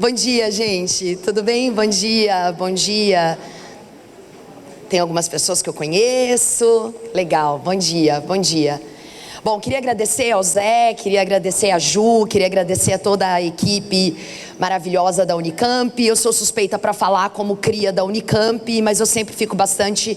Bom dia, gente. Tudo bem? Bom dia, bom dia. Tem algumas pessoas que eu conheço. Legal, bom dia, bom dia. Bom, queria agradecer ao Zé, queria agradecer a Ju, queria agradecer a toda a equipe maravilhosa da Unicamp. Eu sou suspeita para falar como cria da Unicamp, mas eu sempre fico bastante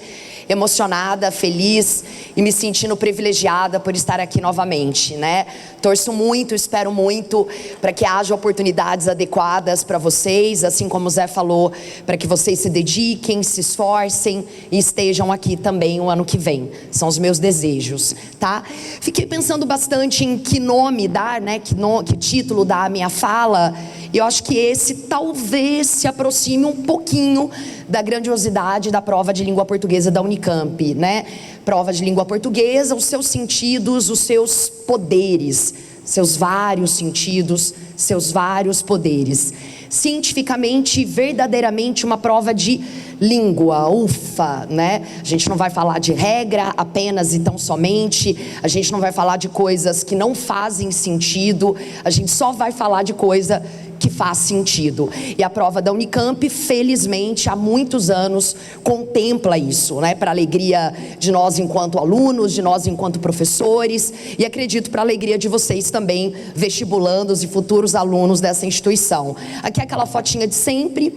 emocionada, feliz e me sentindo privilegiada por estar aqui novamente, né? Torço muito, espero muito para que haja oportunidades adequadas para vocês, assim como o Zé falou, para que vocês se dediquem, se esforcem e estejam aqui também o ano que vem. São os meus desejos, tá? Fiquei pensando bastante em que nome dar, né? Que título dar à minha fala. E eu acho que esse talvez se aproxime um pouquinho da grandiosidade da prova de língua portuguesa da Unicamp, né? Prova de língua portuguesa, os seus sentidos, os seus poderes, seus vários sentidos, seus vários poderes. Cientificamente, verdadeiramente uma prova de língua, ufa, né? A gente não vai falar de regra apenas e tão somente, a gente não vai falar de coisas que não fazem sentido, a gente só vai falar de coisa que faz sentido. E a prova da Unicamp, felizmente, há muitos anos, contempla isso, né? Para a alegria de nós enquanto alunos, de nós enquanto professores, e acredito para a alegria de vocês também, vestibulandos e futuros alunos dessa instituição. Aqui é aquela fotinha de sempre,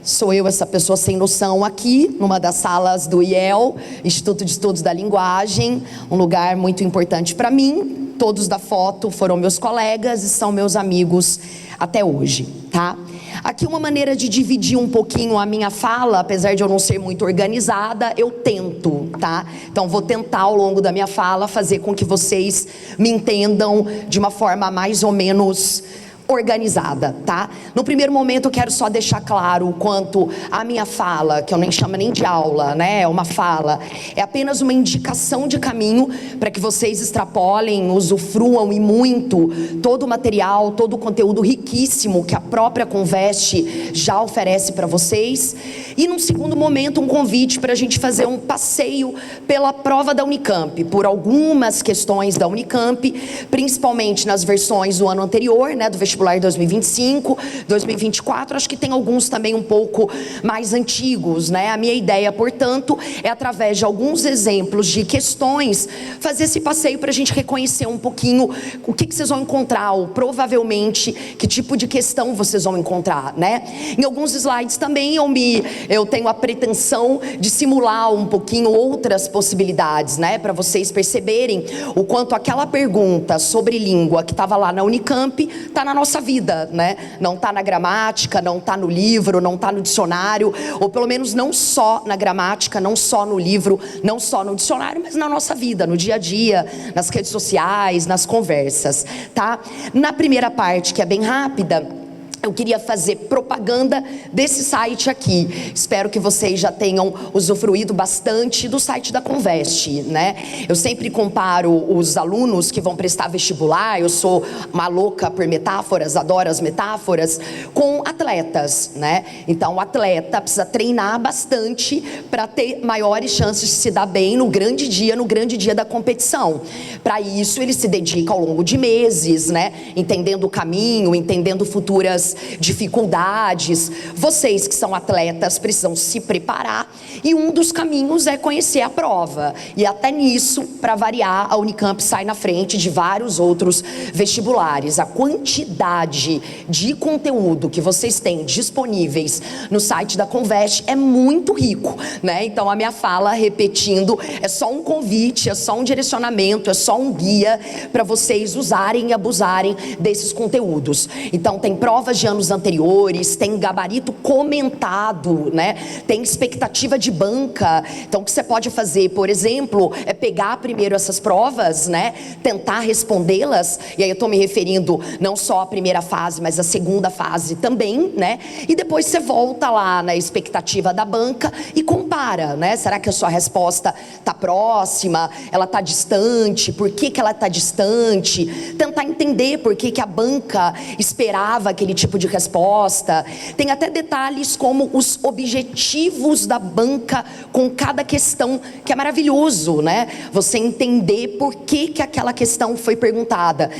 sou eu, essa pessoa sem noção aqui, numa das salas do IEL, Instituto de Estudos da Linguagem, um lugar muito importante para mim. Todos da foto foram meus colegas e são meus amigos até hoje, tá? Aqui uma maneira de dividir um pouquinho a minha fala, apesar de eu não ser muito organizada, eu tento, tá? Então vou tentar ao longo da minha fala fazer com que vocês me entendam de uma forma mais ou menos organizada, tá? No primeiro momento eu quero só deixar claro o quanto a minha fala, que eu nem chamo nem de aula, né? É uma fala, é apenas uma indicação de caminho para que vocês extrapolem, usufruam e muito todo o material, todo o conteúdo riquíssimo que a própria Conveste já oferece para vocês. E num segundo momento um convite para a gente fazer um passeio pela prova da Unicamp, por algumas questões da Unicamp, principalmente nas versões do ano anterior, né? Do vestibular 2025, 2024, acho que tem alguns também um pouco mais antigos, né? A minha ideia, portanto, é através de alguns exemplos de questões, fazer esse passeio para a gente reconhecer um pouquinho o que vocês vão encontrar, ou provavelmente que tipo de questão vocês vão encontrar, né? Em alguns slides também eu tenho a pretensão de simular um pouquinho outras possibilidades, né? Para vocês perceberem o quanto aquela pergunta sobre língua que estava lá na Unicamp está na nossa vida, né? Não está na gramática, não está no livro, não está no dicionário, ou pelo menos não só na gramática, não só no livro, não só no dicionário, mas na nossa vida, no dia a dia, nas redes sociais, nas conversas, tá? Na primeira parte, que é bem rápida, eu queria fazer propaganda desse site aqui. Espero que vocês já tenham usufruído bastante do site da Conveste, né? Eu sempre comparo os alunos que vão prestar vestibular, eu sou uma louca por metáforas, adoro as metáforas, com atletas, né? Então o atleta precisa treinar bastante para ter maiores chances de se dar bem no grande dia da competição. Para isso ele se dedica ao longo de meses, né? Entendendo o caminho, entendendo futuras dificuldades. Vocês que são atletas precisam se preparar e um dos caminhos é conhecer a prova, e até nisso, para variar, a Unicamp sai na frente de vários outros vestibulares. A quantidade de conteúdo que vocês têm disponíveis no site da Conveste é muito rico, né? Então a minha fala, repetindo, é só um convite, é só um direcionamento, é só um guia para vocês usarem e abusarem desses conteúdos. Então tem provas de anos anteriores, tem gabarito comentado, né? Tem expectativa de banca. Então o que você pode fazer, por exemplo, é pegar primeiro essas provas, né? Tentar respondê-las, e aí eu estou me referindo não só à primeira fase, mas à segunda fase também, né? E depois você volta lá na expectativa da banca e compara, né? Será que a sua resposta está próxima? Ela está distante? Por que ela está distante? Tentar entender por que a banca esperava aquele tipo tipo de resposta. Tem até detalhes como os objetivos da banca com cada questão, que é maravilhoso, né? Você entender por que aquela questão foi perguntada,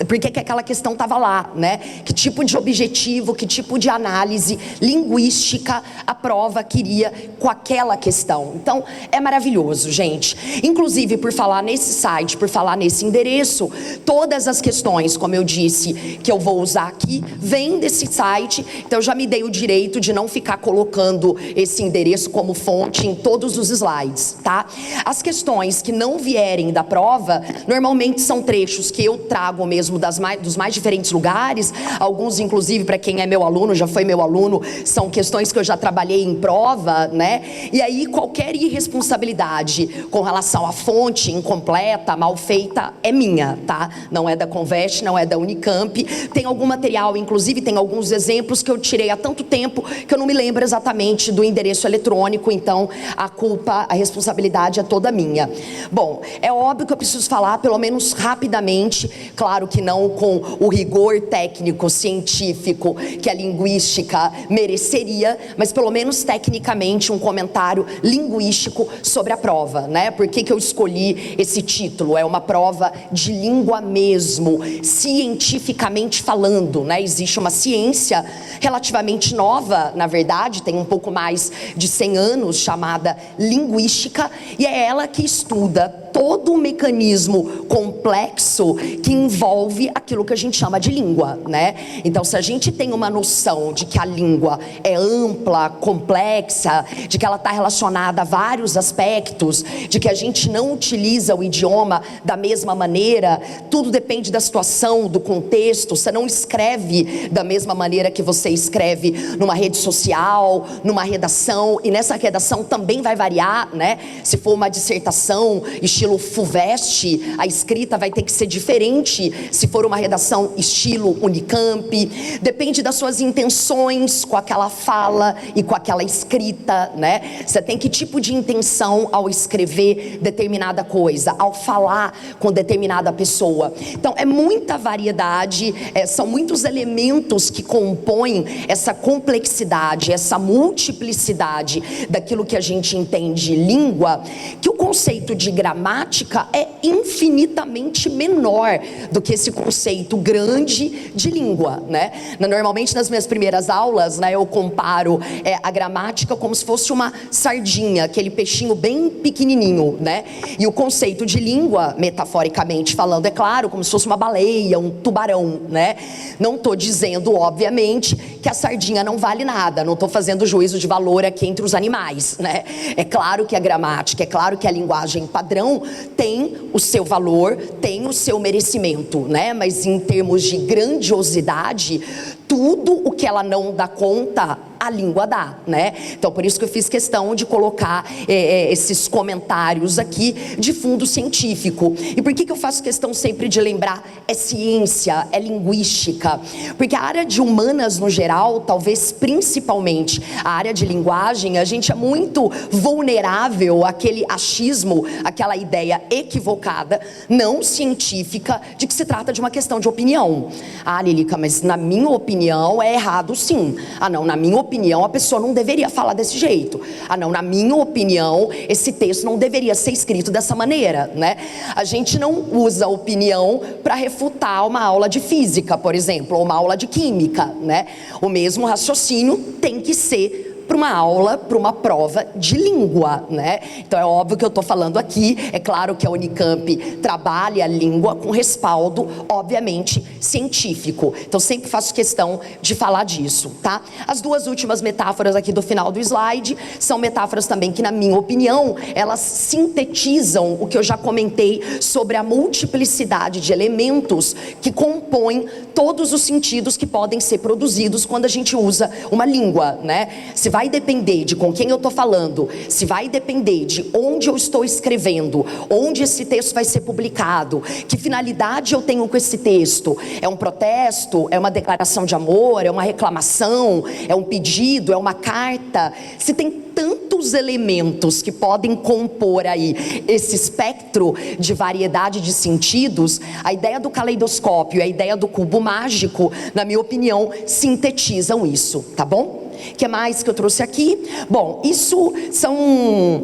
por que aquela questão estava lá, né? Que tipo de objetivo, que tipo de análise linguística a prova queria com aquela questão. Então, é maravilhoso, gente. Inclusive, por falar nesse site, por falar nesse endereço, todas as questões, como eu disse, que eu vou usar aqui, vêm desse site. Então, eu já me dei o direito de não ficar colocando esse endereço como fonte em todos os slides, tá? As questões que não vierem da prova, normalmente são trechos que eu trago mesmo dos mais diferentes lugares. Alguns, inclusive, para quem é meu aluno, já foi meu aluno, são questões que eu já trabalhei em prova, né? E aí, qualquer irresponsabilidade com relação à fonte incompleta, mal feita, é minha, tá? Não é da Conveste, não é da Unicamp. Tem algum material, inclusive tem alguns exemplos que eu tirei há tanto tempo que eu não me lembro exatamente do endereço eletrônico, então a culpa, a responsabilidade é toda minha. Bom, é óbvio que eu preciso falar pelo menos rapidamente, claro que não com o rigor técnico, científico que a linguística mereceria, mas pelo menos tecnicamente um comentário linguístico sobre a prova, né? Por que eu escolhi esse título? É uma prova de língua mesmo, cientificamente falando, né? Existe uma ciência relativamente nova, na verdade, tem um pouco mais de 100 anos, chamada linguística, e é ela que estuda todo o mecanismo complexo que envolve aquilo que a gente chama de língua, né? Então, se a gente tem uma noção de que a língua é ampla, complexa, de que ela está relacionada a vários aspectos, de que a gente não utiliza o idioma da mesma maneira, tudo depende da situação, do contexto. Você não escreve da mesma maneira que você escreve numa rede social, numa redação, e nessa redação também vai variar, né? Se for uma dissertação estilo FUVEST, a escrita vai ter que ser diferente se for uma redação estilo Unicamp. Depende das suas intenções com aquela fala e com aquela escrita, né? Você tem que tipo de intenção ao escrever determinada coisa, ao falar com determinada pessoa. Então, é muita variedade, são muitos elementos que compõem essa complexidade, essa multiplicidade daquilo que a gente entende língua, que o conceito de gramática é infinitamente menor do que esse conceito grande de língua, né? Normalmente nas minhas primeiras aulas, né, eu comparo a gramática como se fosse uma sardinha, aquele peixinho bem pequenininho, né? E o conceito de língua, metaforicamente falando, é claro, como se fosse uma baleia, um tubarão, né? Não estou dizendo, obviamente, que a sardinha não vale nada, não estou fazendo juízo de valor aqui entre os animais, né? É claro que a gramática, é claro que a linguagem padrão tem o seu valor, tem o seu merecimento, né? Mas em termos de grandiosidade, tudo o que ela não dá conta, a língua dá, né? Então, por isso que eu fiz questão de colocar esses comentários aqui de fundo científico. E por que eu faço questão sempre de lembrar? É ciência, é linguística. Porque a área de humanas no geral, talvez principalmente a área de linguagem, a gente é muito vulnerável àquele achismo, àquela ideia equivocada, não científica, de que se trata de uma questão de opinião. Ah, Lilica, mas na minha opinião é errado sim. Ah, não, na minha opinião a pessoa não deveria falar desse jeito. Ah, não, na minha opinião esse texto não deveria ser escrito dessa maneira, né? A gente não usa opinião para refutar uma aula de física, por exemplo, ou uma aula de química, né? O mesmo raciocínio tem que ser para uma aula, para uma prova de língua, né? Então é óbvio que eu estou falando aqui, é claro que a Unicamp trabalha a língua com respaldo, obviamente, científico. Então sempre faço questão de falar disso, tá? As duas últimas metáforas aqui do final do slide são metáforas também que, na minha opinião, elas sintetizam o que eu já comentei sobre a multiplicidade de elementos que compõem todos os sentidos que podem ser produzidos quando a gente usa uma língua, né? Se vai depender de com quem eu estou falando, se vai depender de onde eu estou escrevendo, onde esse texto vai ser publicado, que finalidade eu tenho com esse texto, é um protesto, é uma declaração de amor, é uma reclamação, é um pedido, é uma carta, se tem tantos elementos que podem compor aí esse espectro de variedade de sentidos, a ideia do caleidoscópio e a ideia do cubo mágico, na minha opinião, sintetizam isso, tá bom? O que mais que eu trouxe aqui? Bom, isso são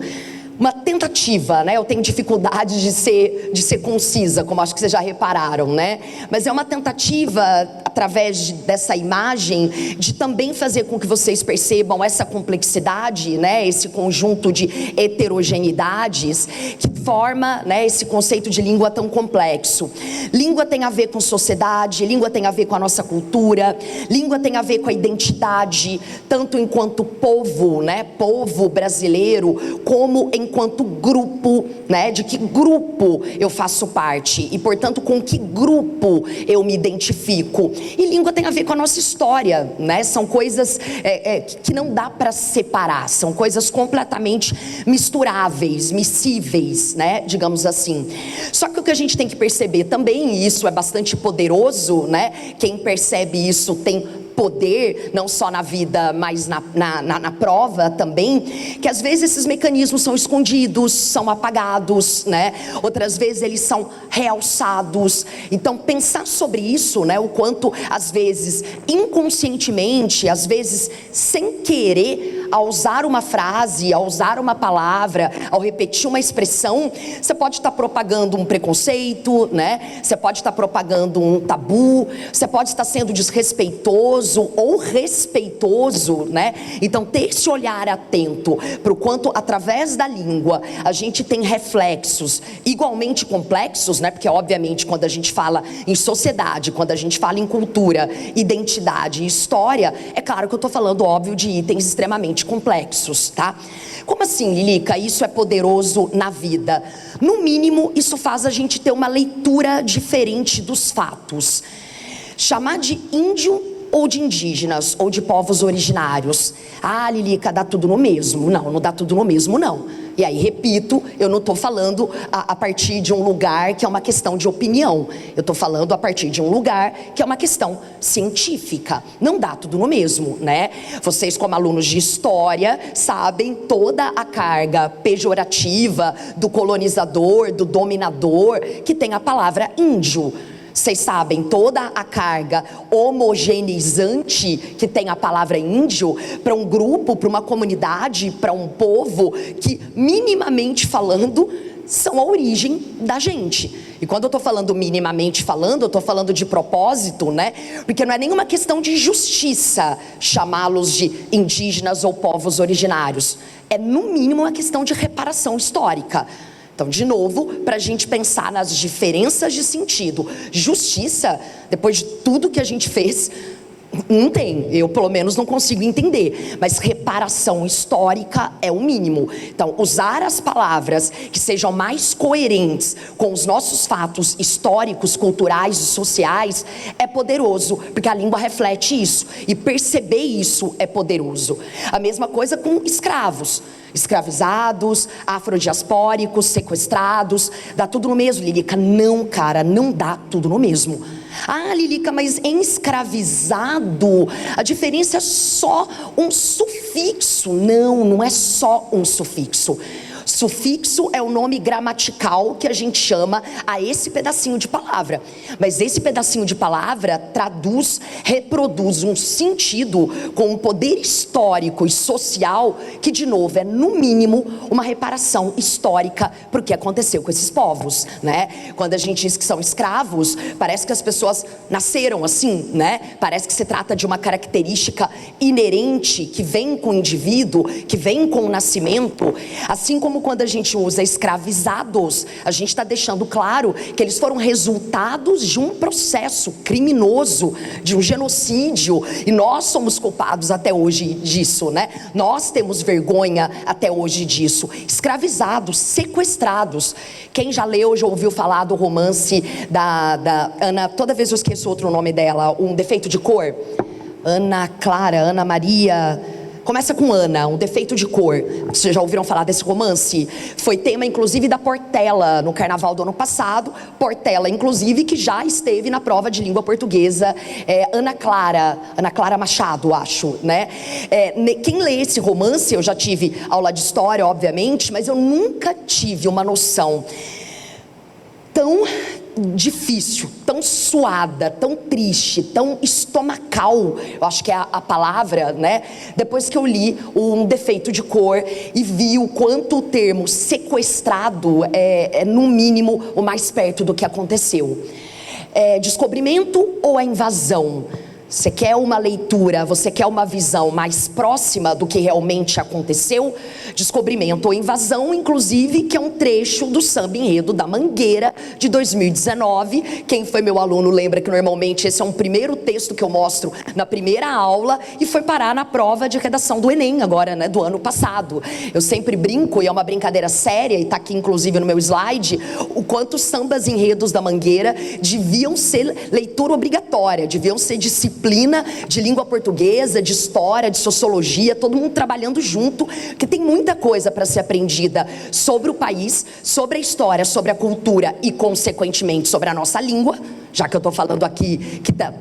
uma tentativa, né? Eu tenho dificuldade de ser concisa, como acho que vocês já repararam, né? Mas é uma tentativa, através dessa imagem, de também fazer com que vocês percebam essa complexidade, né? Esse conjunto de heterogeneidades que forma, né, esse conceito de língua tão complexo. Língua tem a ver com sociedade, língua tem a ver com a nossa cultura, língua tem a ver com a identidade, tanto enquanto povo, né? Povo brasileiro, como enquanto grupo, né? De que grupo eu faço parte e, portanto, com que grupo eu me identifico. E língua tem a ver com a nossa história, né? São coisas que não dá para separar, são coisas completamente misturáveis, miscíveis, né? Digamos assim. Só que o que a gente tem que perceber também, e isso é bastante poderoso, né? Quem percebe isso tem poder, não só na vida, mas na prova também, que às vezes esses mecanismos são escondidos, são apagados, né? Outras vezes eles são realçados. Então pensar sobre isso, né? O quanto às vezes inconscientemente, às vezes sem querer, ao usar uma frase, ao usar uma palavra, ao repetir uma expressão, você pode estar propagando um preconceito, né? Você pode estar propagando um tabu, você pode estar sendo desrespeitoso ou respeitoso, né? Então ter esse olhar atento para o quanto através da língua a gente tem reflexos igualmente complexos, né? Porque obviamente quando a gente fala em sociedade, quando a gente fala em cultura, identidade e história, é claro que eu estou falando, óbvio, de itens extremamente complexos, tá? Como assim, Lilica? Isso é poderoso na vida? No mínimo, isso faz a gente ter uma leitura diferente dos fatos. Chamar de índio ou de indígenas, ou de povos originários. Ah, Lilica, dá tudo no mesmo. Não, não dá tudo no mesmo, não. E aí, repito, eu não estou falando a partir de um lugar que é uma questão de opinião. Eu estou falando a partir de um lugar que é uma questão científica. Não dá tudo no mesmo, né? Vocês, como alunos de história, sabem toda a carga pejorativa do colonizador, do dominador, que tem a palavra índio. Vocês sabem toda a carga homogeneizante que tem a palavra índio para um grupo, para uma comunidade, para um povo que, minimamente falando, são a origem da gente. E quando eu estou falando minimamente falando, eu estou falando de propósito, né? Porque não é nenhuma questão de justiça chamá-los de indígenas ou povos originários. É, no mínimo, uma questão de reparação histórica. Então, de novo, para a gente pensar nas diferenças de sentido. Justiça, depois de tudo que a gente fez, não tem. Eu, pelo menos, não consigo entender. Mas reparação histórica é o mínimo. Então, usar as palavras que sejam mais coerentes com os nossos fatos históricos, culturais e sociais é poderoso, porque a língua reflete isso. E perceber isso é poderoso. A mesma coisa com escravos. Escravizados, afrodiaspóricos, sequestrados, dá tudo no mesmo, Lilica? Não, cara, não dá tudo no mesmo. Ah, Lilica, mas em escravizado, a diferença é só um sufixo. Não, não é só um sufixo. Sufixo é o nome gramatical que a gente chama a esse pedacinho de palavra. Mas esse pedacinho de palavra reproduz um sentido com um poder histórico e social que, de novo, é no mínimo uma reparação histórica para o que aconteceu com esses povos, né? Quando a gente diz que são escravos, parece que as pessoas nasceram assim, né? Parece que se trata de uma característica inerente que vem com o indivíduo, que vem com o nascimento, assim como quando a gente usa escravizados, a gente está deixando claro que eles foram resultados de um processo criminoso, de um genocídio, e nós somos culpados até hoje disso, né? Nós temos vergonha até hoje disso. Escravizados, sequestrados. Quem já leu, já ouviu falar do romance da Ana, toda vez eu esqueço outro nome dela, Um Defeito de Cor? Ana Clara, Ana Maria... Começa com Ana, Um Defeito de Cor. Vocês já ouviram falar desse romance? Foi tema, inclusive, da Portela, no carnaval do ano passado. Portela, inclusive, que já esteve na prova de língua portuguesa. Ana Clara Machado, acho, né? Quem lê esse romance, eu já tive aula de história, obviamente, mas eu nunca tive uma noção tão difícil, tão suada, tão triste, tão estomacal, eu acho que é a palavra, né? Depois que eu li Um Defeito de Cor e vi o quanto o termo sequestrado é no mínimo o mais perto do que aconteceu. Descobrimento ou invasão? Você quer uma leitura, você quer uma visão mais próxima do que realmente aconteceu? Descobrimento ou invasão, inclusive, que é um trecho do Samba Enredo da Mangueira, de 2019. Quem foi meu aluno lembra que normalmente esse é um primeiro texto que eu mostro na primeira aula, e foi parar na prova de redação do Enem, agora, né, do ano passado. Eu sempre brinco, e é uma brincadeira séria, e está aqui inclusive no meu slide, o quanto os sambas enredos da Mangueira deviam ser leitura obrigatória, deviam ser disciplina de língua portuguesa, de história, de sociologia, todo mundo trabalhando junto, porque tem muita coisa para ser aprendida sobre o país, sobre a história, sobre a cultura e, consequentemente, sobre a nossa língua, já que eu estou falando aqui que tá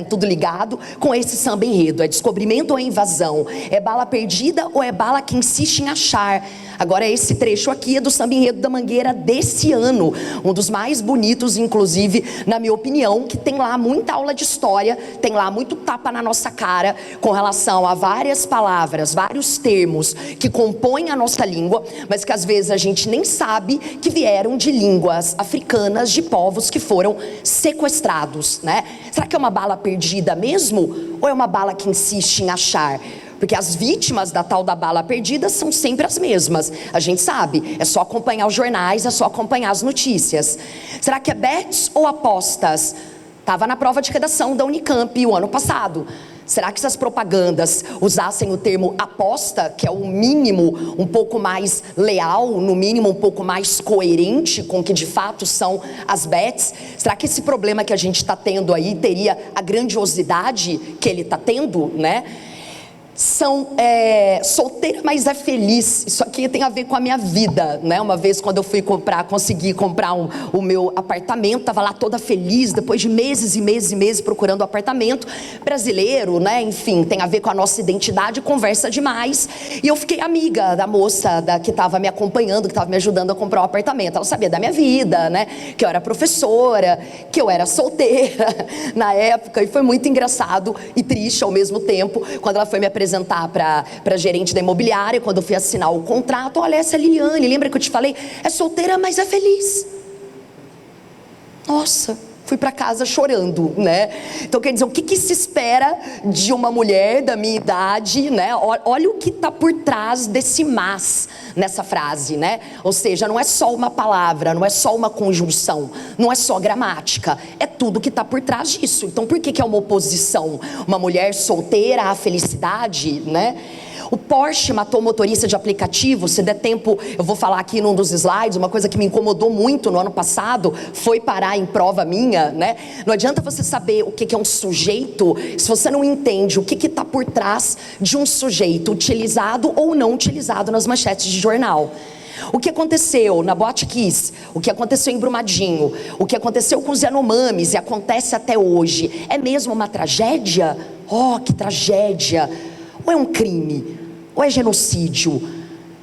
tudo ligado com esse samba enredo. É descobrimento ou é invasão? É bala perdida ou é bala que insiste em achar? Agora, esse trecho aqui é do Samba Enredo da Mangueira desse ano, um dos mais bonitos, inclusive, na minha opinião, que tem lá muita aula de história, tem lá muito tapa na nossa cara com relação a várias palavras, vários termos que compõem a nossa língua, mas que às vezes a gente nem sabe que vieram de línguas africanas, de povos que foram sequestrados, né? Será que é uma bala perdida mesmo? Ou é uma bala que insiste em achar? Porque as vítimas da tal da bala perdida são sempre as mesmas. A gente sabe, é só acompanhar os jornais, é só acompanhar as notícias. Será que é bets ou apostas? Estava na prova de redação da Unicamp o ano passado. Será que essas propagandas usassem o termo aposta, que é o mínimo um pouco mais leal, no mínimo um pouco mais coerente com o que de fato são as bets? Será que esse problema que a gente está tendo aí teria a grandiosidade que ele está tendo, né? Solteira, mas é feliz. Isso aqui tem a ver com a minha vida, né? Uma vez, quando eu fui consegui comprar o meu apartamento, estava lá toda feliz, depois de meses e meses e meses procurando apartamento brasileiro, né? Enfim, tem a ver com a nossa identidade, conversa demais. E eu fiquei amiga da moça que estava me acompanhando, que estava me ajudando a comprar o apartamento. Ela sabia da minha vida, né? Que eu era professora, que eu era solteira na época, e foi muito engraçado e triste ao mesmo tempo, quando ela foi me apresentar para gerente da imobiliária, quando eu fui assinar o contrato. Olha, essa é a Liliane, lembra que eu te falei? É solteira, mas é feliz. Nossa, fui para casa chorando, né? Então, quer dizer, o que se espera de uma mulher da minha idade, né? Olha o que está por trás desse mas nessa frase, né? Ou seja, não é só uma palavra, não é só uma conjunção, não é só gramática, é tudo que está por trás disso. Então, por que é uma oposição? Uma mulher solteira à felicidade, né? O Porsche matou motorista de aplicativo. Se der tempo, eu vou falar aqui num dos slides. Uma coisa que me incomodou muito no ano passado foi parar em prova minha, né? Não adianta você saber o que é um sujeito se você não entende o que está por trás de um sujeito utilizado ou não utilizado nas manchetes de jornal. O que aconteceu na Boate Kiss, o que aconteceu em Brumadinho, o que aconteceu com os Yanomamis e acontece até hoje, é mesmo uma tragédia? Oh, que tragédia! Ou é um crime? Ou é genocídio?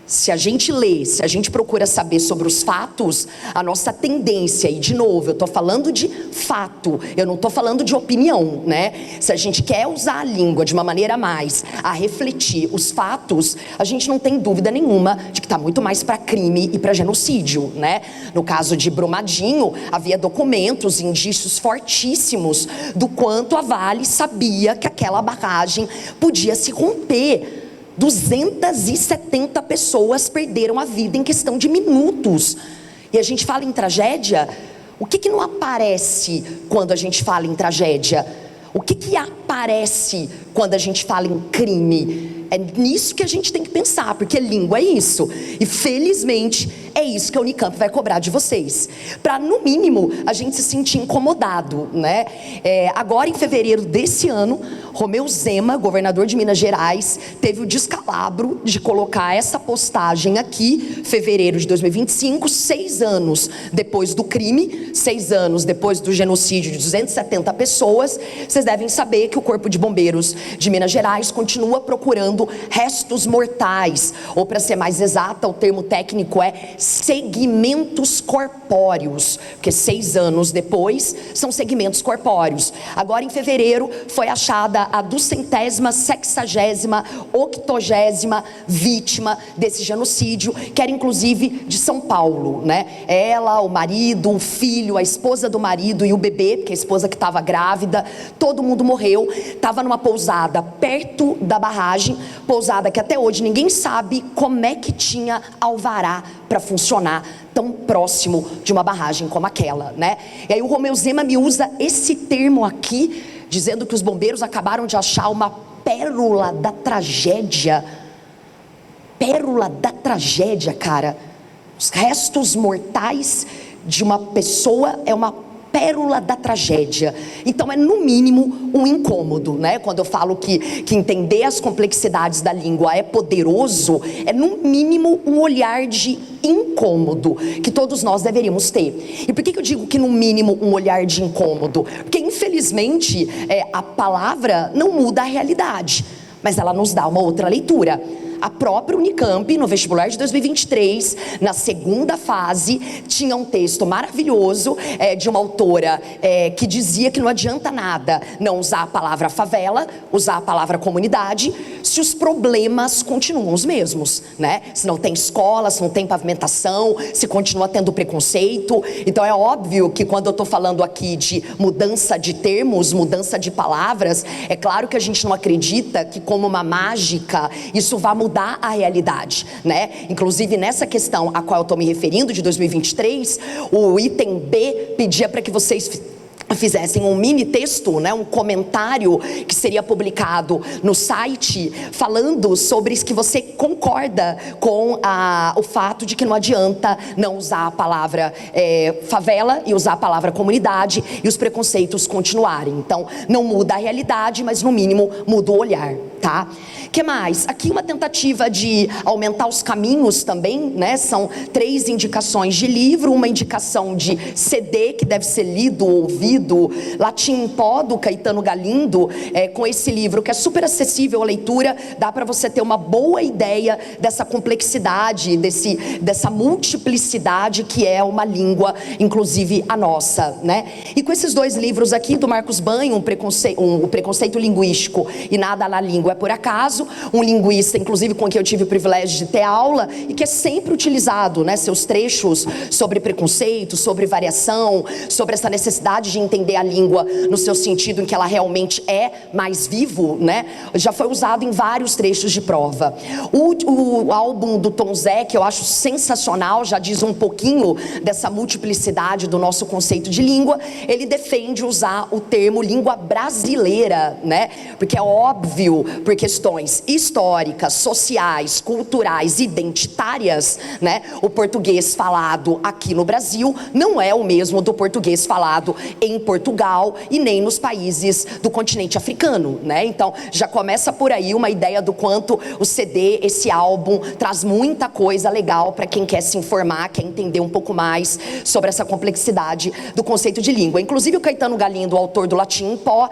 Se a gente lê, se a gente procura saber sobre os fatos, a nossa tendência, e de novo, eu estou falando de fato, eu não estou falando de opinião, né? Se a gente quer usar a língua de uma maneira mais a refletir os fatos, a gente não tem dúvida nenhuma de que está muito mais para crime e para genocídio, né? No caso de Brumadinho, havia documentos, indícios fortíssimos do quanto a Vale sabia que aquela barragem podia se romper. 270 pessoas perderam a vida em questão de minutos. E a gente fala em tragédia. O que não aparece quando a gente fala em tragédia? O que aparece quando a gente fala em crime? É nisso que a gente tem que pensar, porque língua é isso. E felizmente É isso que a Unicamp vai cobrar de vocês, para no mínimo a gente se sentir incomodado, né? Agora em fevereiro desse ano, Romeu Zema, governador de Minas Gerais, teve o descalabro de colocar essa postagem aqui, fevereiro de 2025, 6 anos depois do crime, 6 anos depois do genocídio de 270 pessoas. Vocês devem saber que o Corpo de Bombeiros de Minas Gerais continua procurando restos mortais, ou para ser mais exata, o termo técnico é segmentos corpóreos, porque 6 anos depois são segmentos corpóreos. Agora em fevereiro foi achada a 260ª, 80ª vítima desse genocídio, que era inclusive de São Paulo, né? Ela, o marido, o filho, a esposa do marido e o bebê, porque a esposa que estava grávida, todo mundo morreu. Estava numa pousada perto da barragem, pousada que até hoje ninguém sabe como é que tinha alvará para funcionar tão próximo de uma barragem como aquela, né? E aí o Romeu Zema me usa esse termo aqui, dizendo que os bombeiros acabaram de achar uma pérola da tragédia. Pérola da tragédia, cara. Os restos mortais de uma pessoa é uma pérola da tragédia. Então é no mínimo um incômodo, né? Quando eu falo que entender as complexidades da língua é poderoso, é no mínimo um olhar de incômodo que todos nós deveríamos ter. E por que eu digo que no mínimo um olhar de incômodo? Porque infelizmente a palavra não muda a realidade, mas ela nos dá uma outra leitura. A própria Unicamp, no vestibular de 2023, na segunda fase, tinha um texto maravilhoso de uma autora que dizia que não adianta nada não usar a palavra favela, usar a palavra comunidade, se os problemas continuam os mesmos, né? Se não tem escola, se não tem pavimentação, se continua tendo preconceito. Então é óbvio que quando eu estou falando aqui de mudança de termos, mudança de palavras, é claro que a gente não acredita que como uma mágica isso vá mudar a realidade, né? Inclusive nessa questão a qual eu estou me referindo, de 2023, o item B pedia para que vocês fizessem um mini texto, né, um comentário que seria publicado no site, falando sobre que você concorda com o fato de que não adianta não usar a palavra favela e usar a palavra comunidade e os preconceitos continuarem. Então não muda a realidade, mas no mínimo muda o olhar, tá? Que mais? Aqui uma tentativa de aumentar os caminhos também, né? São 3 indicações de livro, uma indicação de CD que deve ser lido ou ouvido, Latim em Pó, do Caetano Galindo, com esse livro que é super acessível à leitura, dá para você ter uma boa ideia dessa complexidade, dessa multiplicidade que é uma língua, inclusive a nossa, né? E com esses 2 livros aqui, do Marcos Banho, o Preconceito Linguístico e Nada na Língua é por Acaso, um linguista, inclusive com quem eu tive o privilégio de ter aula, e que é sempre utilizado, né? Seus trechos sobre preconceito, sobre variação, sobre essa necessidade de entender a língua no seu sentido em que ela realmente é mais vivo, né? Já foi usado em vários trechos de prova. O álbum do Tom Zé, que eu acho sensacional, já diz um pouquinho dessa multiplicidade do nosso conceito de língua. Ele defende usar o termo língua brasileira, né? Porque é óbvio, por questões históricas, sociais, culturais, identitárias, né? O português falado aqui no Brasil não é o mesmo do português falado em Portugal e nem nos países do continente africano, né? Então já começa por aí uma ideia do quanto o CD, esse álbum, traz muita coisa legal para quem quer se informar, quer entender um pouco mais sobre essa complexidade do conceito de língua. Inclusive o Caetano Galindo, o autor do Latim em Pó,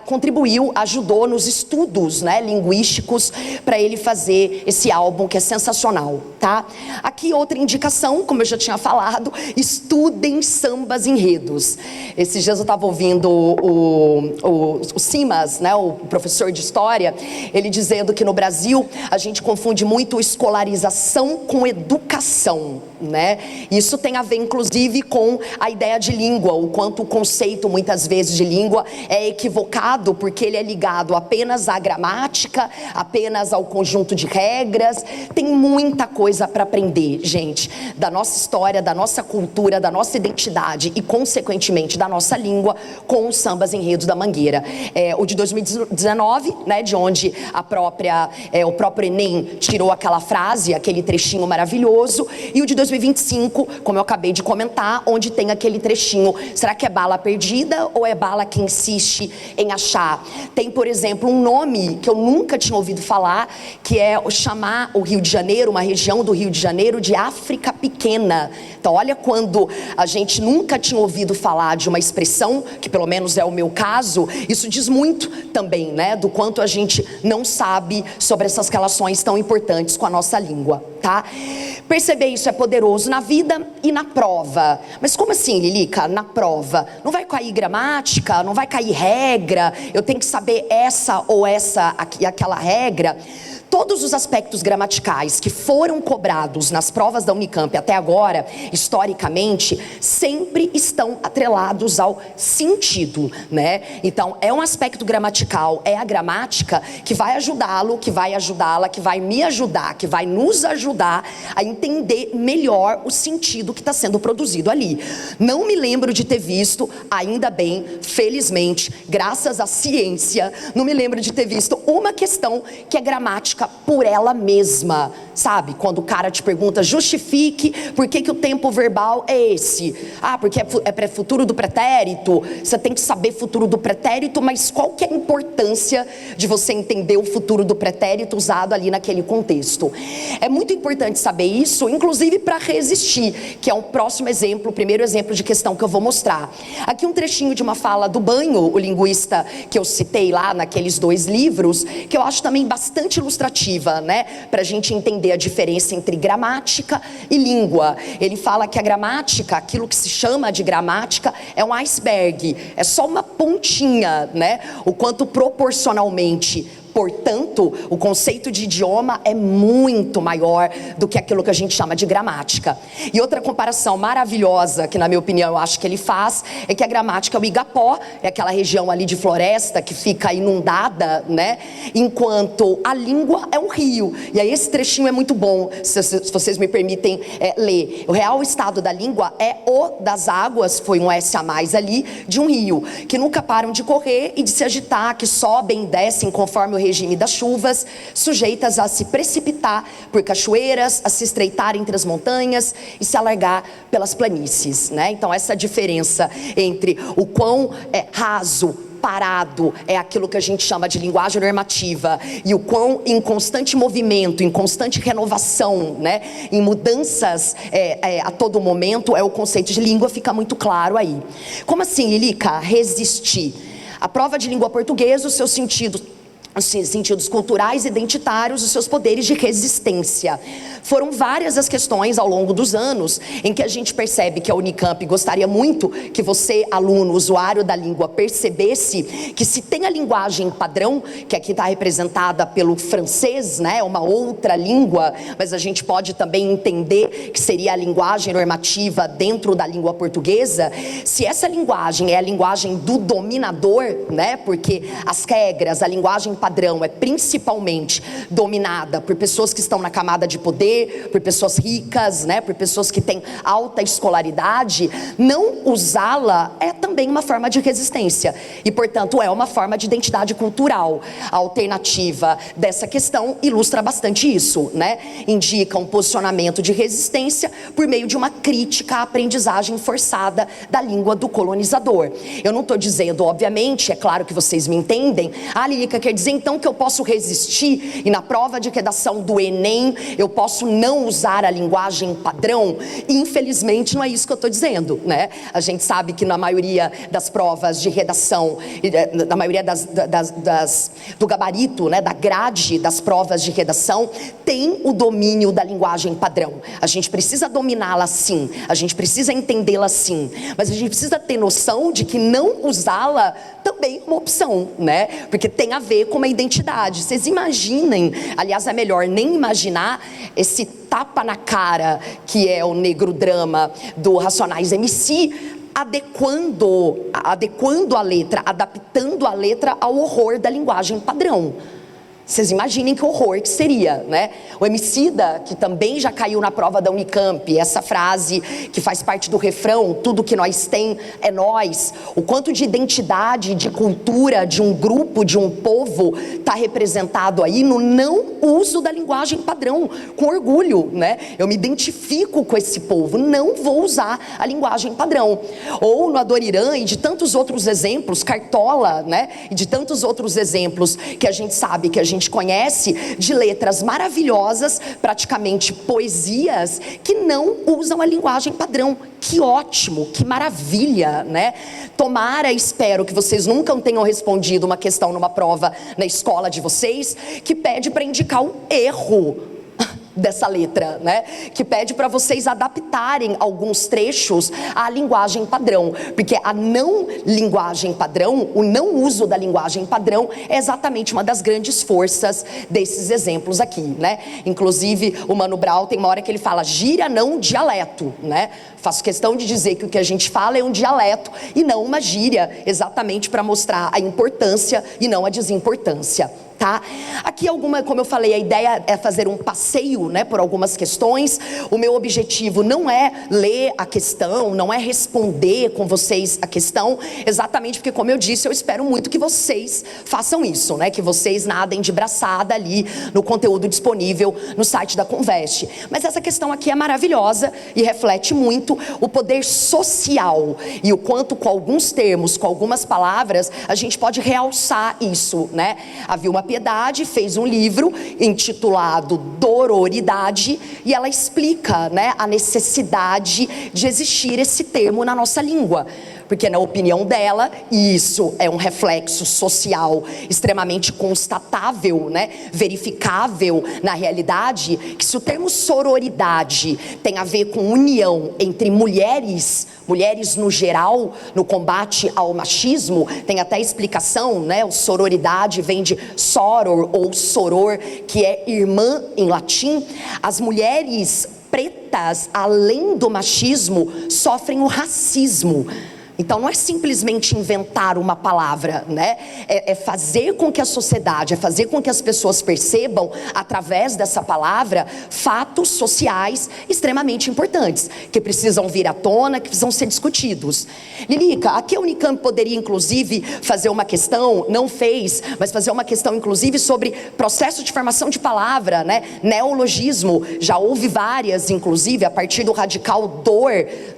contribuiu, ajudou nos estudos, né, linguísticos para ele fazer esse álbum que é sensacional, tá? Aqui outra indicação, como eu já tinha falado, estudem sambas enredos. Esses dias eu estava ouvindo o Simas, né, o professor de história, ele dizendo que no Brasil a gente confunde muito escolarização com educação, né? Isso tem a ver inclusive com a ideia de língua, o quanto o conceito muitas vezes de língua é equivocado porque ele é ligado apenas à gramática, apenas ao conjunto de regras. Tem muita coisa para aprender, gente, da nossa história, da nossa cultura, da nossa identidade e, consequentemente, da nossa língua com os sambas enredos da Mangueira. O de 2019, né, de onde o próprio Enem tirou aquela frase, aquele trechinho maravilhoso, e o de 2025, como eu acabei de comentar, onde tem aquele trechinho, será que é bala perdida ou é bala que insiste em achar? Tem, por exemplo, um nome que eu nunca tinha ouvido falar, que é chamar o Rio de Janeiro, uma região do Rio de Janeiro, de África Pequena. Então, olha, quando a gente nunca tinha ouvido falar de uma expressão, que pelo menos é o meu caso, isso diz muito também, né, do quanto a gente não sabe sobre essas relações tão importantes com a nossa língua, tá? Perceber isso é poderoso na vida e na prova. Mas como assim, Lilica, na prova? Não vai cair gramática, não vai cair regra, eu tenho que saber essa ou aquela regra? Todos os aspectos gramaticais que foram cobrados nas provas da Unicamp até agora, historicamente, sempre estão atrelados ao sentido, né? Então, é um aspecto gramatical, é a gramática que vai ajudá-lo, que vai ajudá-la, que vai me ajudar, que vai nos ajudar a entender melhor o sentido que está sendo produzido ali. Não me lembro de ter visto, ainda bem, felizmente, graças à ciência, não me lembro de ter visto uma questão que é gramática por ela mesma, sabe? Quando o cara te pergunta, justifique por que o tempo verbal é esse. Porque é futuro do pretérito. Você tem que saber futuro do pretérito, mas qual que é a importância de você entender o futuro do pretérito usado ali naquele contexto? É muito importante saber isso, inclusive para resistir, que é um próximo exemplo, o primeiro exemplo de questão que eu vou mostrar. Aqui um trechinho de uma fala do Banho, o linguista que eu citei lá naqueles 2 livros, que eu acho também bastante ilustrativa, né, para a gente entender a diferença entre gramática e língua. Ele fala que a gramática, aquilo que se chama de gramática, é um iceberg, é só uma pontinha, né, o quanto proporcionalmente. Portanto, o conceito de idioma é muito maior do que aquilo que a gente chama de gramática. E outra comparação maravilhosa, que na minha opinião eu acho que ele faz, é que a gramática é o Igapó, é aquela região ali de floresta que fica inundada, né? Enquanto a língua é um rio. E aí esse trechinho é muito bom, se vocês me permitem ler. O real estado da língua é o das águas, foi um S a mais ali, de um rio, que nunca param de correr e de se agitar, que sobem e descem conforme o regime das chuvas, sujeitas a se precipitar por cachoeiras, a se estreitar entre as montanhas e se alargar pelas planícies, né? Então essa diferença entre o quão raso, parado, é aquilo que a gente chama de linguagem normativa, e o quão em constante movimento, em constante renovação, né, em mudanças a todo momento, é o conceito de língua, fica muito claro aí. Como assim, Lilica? Resistir. A prova de língua portuguesa, os seus sentidos culturais, identitários, os seus poderes de resistência. Foram várias as questões ao longo dos anos em que a gente percebe que a Unicamp gostaria muito que você, aluno, usuário da língua, percebesse que se tem a linguagem padrão, que aqui está representada pelo francês, né, uma outra língua, mas a gente pode também entender que seria a linguagem normativa dentro da língua portuguesa. Se essa linguagem é a linguagem do dominador, né, porque as regras, a linguagem padrão é principalmente dominada por pessoas que estão na camada de poder, por pessoas ricas, né, por pessoas que têm alta escolaridade, não usá-la é também uma forma de resistência e, portanto, é uma forma de identidade cultural. A alternativa dessa questão ilustra bastante isso, né? Indica um posicionamento de resistência por meio de uma crítica à aprendizagem forçada da língua do colonizador. Eu não estou dizendo, obviamente, é claro que vocês me entendem, Lilica, quer dizer então que eu posso resistir e na prova de redação do Enem eu posso não usar a linguagem padrão? Infelizmente não é isso que eu estou dizendo, né? A gente sabe que na maioria das provas de redação, na maioria do gabarito, né, da grade das provas de redação, tem o domínio da linguagem padrão. A gente precisa dominá-la sim, a gente precisa entendê-la sim, mas a gente precisa ter noção de que não usá-la também é uma opção, né? Porque tem a ver com uma identidade. Vocês imaginem, aliás é melhor nem imaginar esse tapa na cara que é o negro drama do Racionais MC, adequando a letra, adaptando a letra ao horror da linguagem padrão. Vocês imaginem que horror que seria, né? O Emicida, que também já caiu na prova da Unicamp, essa frase que faz parte do refrão, tudo que nós tem é nós. O quanto de identidade, de cultura, de um grupo, de um povo está representado aí no não uso da linguagem padrão, com orgulho, né? Eu me identifico com esse povo, não vou usar a linguagem padrão. Ou no Adoniran e de tantos outros exemplos, Cartola, né? E de tantos outros exemplos que a gente sabe, que a gente conhece, de letras maravilhosas, praticamente poesias, que não usam a linguagem padrão. Que ótimo, que maravilha, né? Tomara, espero que vocês nunca tenham respondido uma questão numa prova na escola de vocês, que pede para indicar o erro dessa letra, né? Que pede para vocês adaptarem alguns trechos à linguagem padrão, porque a não linguagem padrão, o não uso da linguagem padrão é exatamente uma das grandes forças desses exemplos aqui, né? Inclusive o Mano Brown tem uma hora que ele fala gíria não dialeto, né? Faço questão de dizer que o que a gente fala é um dialeto e não uma gíria, exatamente para mostrar a importância e não a desimportância. Tá? Aqui como eu falei, a ideia é fazer um passeio, né, por algumas questões. O meu objetivo não é ler a questão, não é responder com vocês a questão, exatamente porque, como eu disse, eu espero muito que vocês façam isso, né, que vocês nadem de braçada ali no conteúdo disponível no site da Conveste. Mas essa questão aqui é maravilhosa e reflete muito o poder social e o quanto, com alguns termos, com algumas palavras, a gente pode realçar isso, né? A Vilma Piedade fez um livro intitulado Dororidade e ela explica, né, a necessidade de existir esse termo na nossa língua. Porque na opinião dela, isso é um reflexo social extremamente constatável, né? Verificável na realidade, que se o termo sororidade tem a ver com união entre mulheres no geral, no combate ao machismo, tem até explicação, né? O sororidade vem de soror ou soror, que é irmã em latim. As mulheres pretas, além do machismo, sofrem o racismo. Então não é simplesmente inventar uma palavra, né? É fazer com que a sociedade, é fazer com que as pessoas percebam, através dessa palavra, fatos sociais extremamente importantes, que precisam vir à tona, que precisam ser discutidos. Lilica, aqui a Unicamp poderia inclusive fazer uma questão, não fez, mas fazer uma questão inclusive sobre processo de formação de palavra, né? Neologismo, já houve várias, inclusive a partir do radical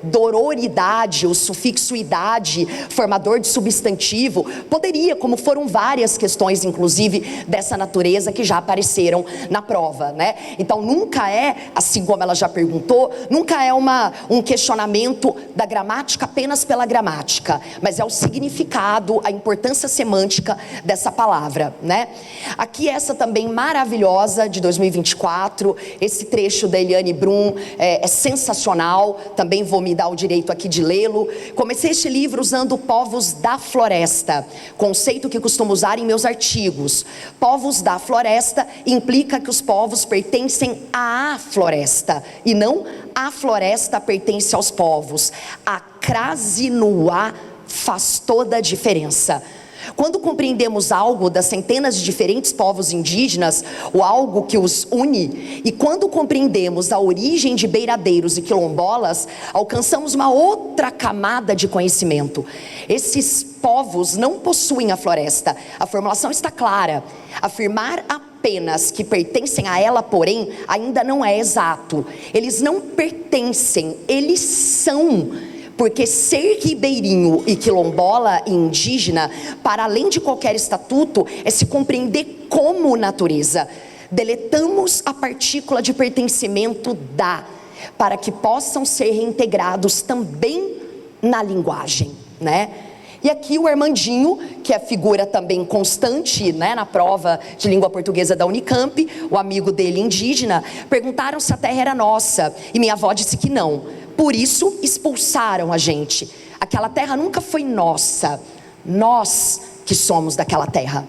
dororidade, o sufixo idade, formador de substantivo, poderia, como foram várias questões, inclusive, dessa natureza que já apareceram na prova, né? Então, nunca é, assim como ela já perguntou, nunca é um questionamento da gramática apenas pela gramática, mas é o significado, a importância semântica dessa palavra, né? Aqui essa também maravilhosa, de 2024, esse trecho da Eliane Brum é sensacional, também vou me dar o direito aqui de lê-lo. Comecei este livro usando povos da floresta, conceito que costumo usar em meus artigos. Povos da floresta implica que os povos pertencem à floresta e não a floresta pertence aos povos. A crase no A faz toda a diferença. Quando compreendemos algo das centenas de diferentes povos indígenas, ou algo que os une, e quando compreendemos a origem de beiradeiros e quilombolas, alcançamos uma outra camada de conhecimento. Esses povos não possuem a floresta, a formulação está clara. Afirmar apenas que pertencem a ela, porém, ainda não é exato. Eles não pertencem, eles são. Porque ser ribeirinho e quilombola e indígena, para além de qualquer estatuto, é se compreender como natureza. Deletamos a partícula de pertencimento da, para que possam ser reintegrados também na linguagem, né? E aqui o Armandinho, que é figura também constante, né, na prova de língua portuguesa da Unicamp, o amigo dele indígena, perguntaram se a terra era nossa, e minha avó disse que não. Por isso expulsaram a gente. Aquela terra nunca foi nossa, nós que somos daquela terra.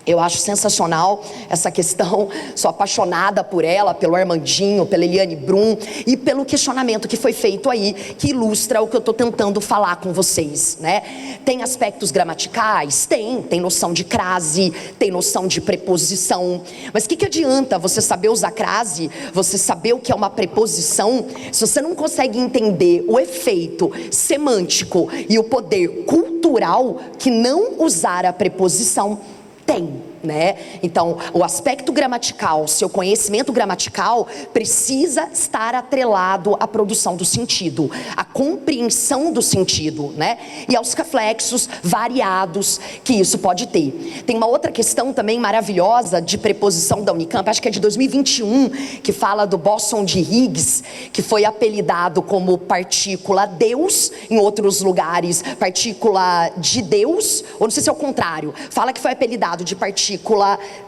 Eu acho sensacional essa questão, sou apaixonada por ela, pelo Armandinho, pela Eliane Brum e pelo questionamento que foi feito aí, que ilustra o que eu estou tentando falar com vocês, né? Tem aspectos gramaticais? Tem noção de crase, tem noção de preposição, mas o que adianta você saber usar crase, você saber o que é uma preposição, se você não consegue entender o efeito semântico e o poder cultural que não usar a preposição tem, né? Então, o aspecto gramatical, seu conhecimento gramatical precisa estar atrelado à produção do sentido, à compreensão do sentido, né? E aos reflexos variados que isso pode ter. Tem uma outra questão também maravilhosa de preposição da Unicamp, acho que é de 2021, que fala do bóson de Higgs, que foi apelidado como partícula Deus, em outros lugares partícula de Deus, ou não sei se é o contrário, fala que foi apelidado de partícula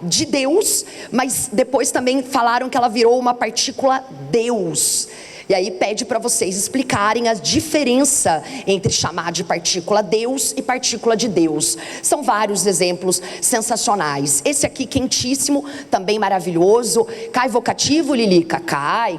de Deus, mas depois também falaram que ela virou uma partícula Deus. E aí pede para vocês explicarem a diferença entre chamar de partícula Deus e partícula de Deus. São vários exemplos sensacionais. Esse aqui quentíssimo, também maravilhoso. Cai vocativo, Lilica?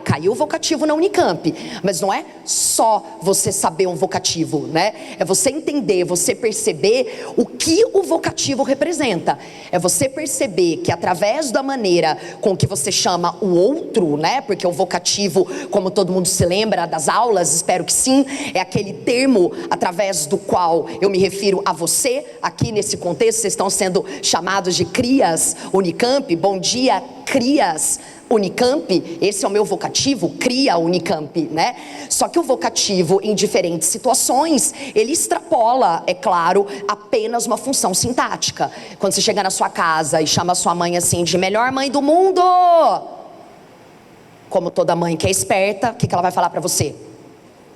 Caiu o vocativo na Unicamp. Mas não é só você saber um vocativo, né? É você entender, você perceber o que o vocativo representa. É você perceber que através da maneira com que você chama o outro, né? Porque o vocativo, como todo mundo se lembra das aulas, espero que sim, é aquele termo através do qual eu me refiro a você. Aqui nesse contexto vocês estão sendo chamados de crias Unicamp. Bom dia, crias Unicamp. Esse é o meu vocativo, cria Unicamp, né? Só que o vocativo em diferentes situações, ele extrapola, é claro, apenas uma função sintática. Quando você chega na sua casa e chama a sua mãe assim de melhor mãe do mundo, como toda mãe que é esperta, o que ela vai falar para você?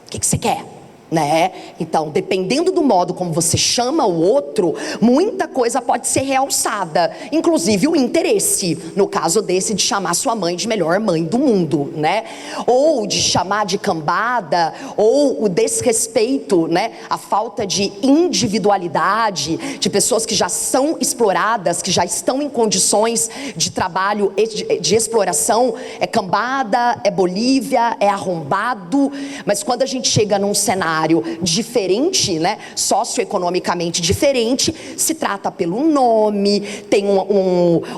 O que você quer? Né? Então, dependendo do modo como você chama o outro, muita coisa pode ser realçada, inclusive o interesse, no caso desse de chamar sua mãe de melhor mãe do mundo, né? Ou de chamar de cambada, ou o desrespeito, né? A falta de individualidade de pessoas que já são exploradas, que já estão em condições de trabalho de exploração. É cambada, é Bolívia, é arrombado. Mas quando a gente chega num cenário diferente, né, socioeconomicamente diferente, se trata pelo nome, tem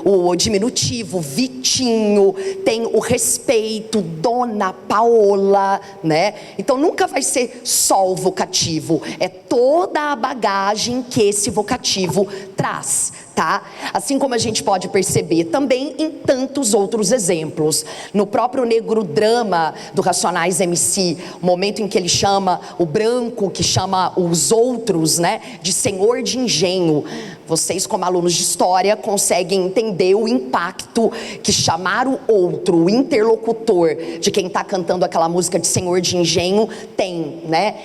o diminutivo Vitinho, tem o respeito Dona Paola, né? Então nunca vai ser só o vocativo, é toda a bagagem que esse vocativo traz, tá? Assim como a gente pode perceber também em tantos outros exemplos. No próprio Negro Drama do Racionais MC, o momento em que ele chama o branco, que chama os outros, né, de senhor de engenho. Vocês, como alunos de história, conseguem entender o impacto que chamar o outro, o interlocutor de quem está cantando aquela música de senhor de engenho tem, né?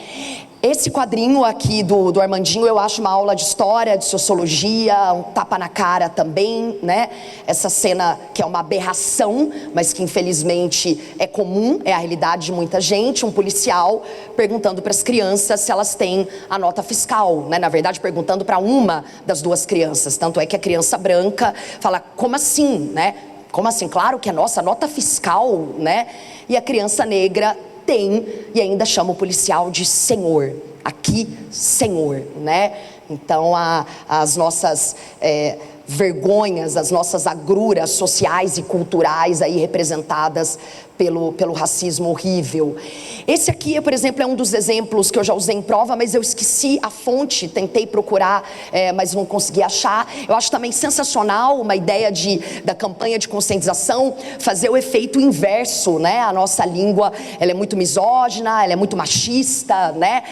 Esse quadrinho aqui do Armandinho, eu acho uma aula de história, de sociologia, um tapa na cara também, né? Essa cena que é uma aberração, mas que infelizmente é comum, é a realidade de muita gente. Um policial perguntando para as crianças se elas têm a nota fiscal, né? Na verdade, perguntando para uma das duas crianças. Tanto é que a criança branca fala, como assim, né? Como assim? Claro que é nossa nota fiscal, né? E a criança negra tem, e ainda chama o policial de senhor, aqui senhor, né? Então as nossas vergonhas, as nossas agruras sociais e culturais aí representadas pelo racismo horrível. Esse aqui, por exemplo, é um dos exemplos que eu já usei em prova, mas eu esqueci a fonte, tentei procurar, mas não consegui achar. Eu acho também sensacional uma ideia da campanha de conscientização, fazer o efeito inverso, né? A nossa língua, ela é muito misógina, ela é muito machista, né?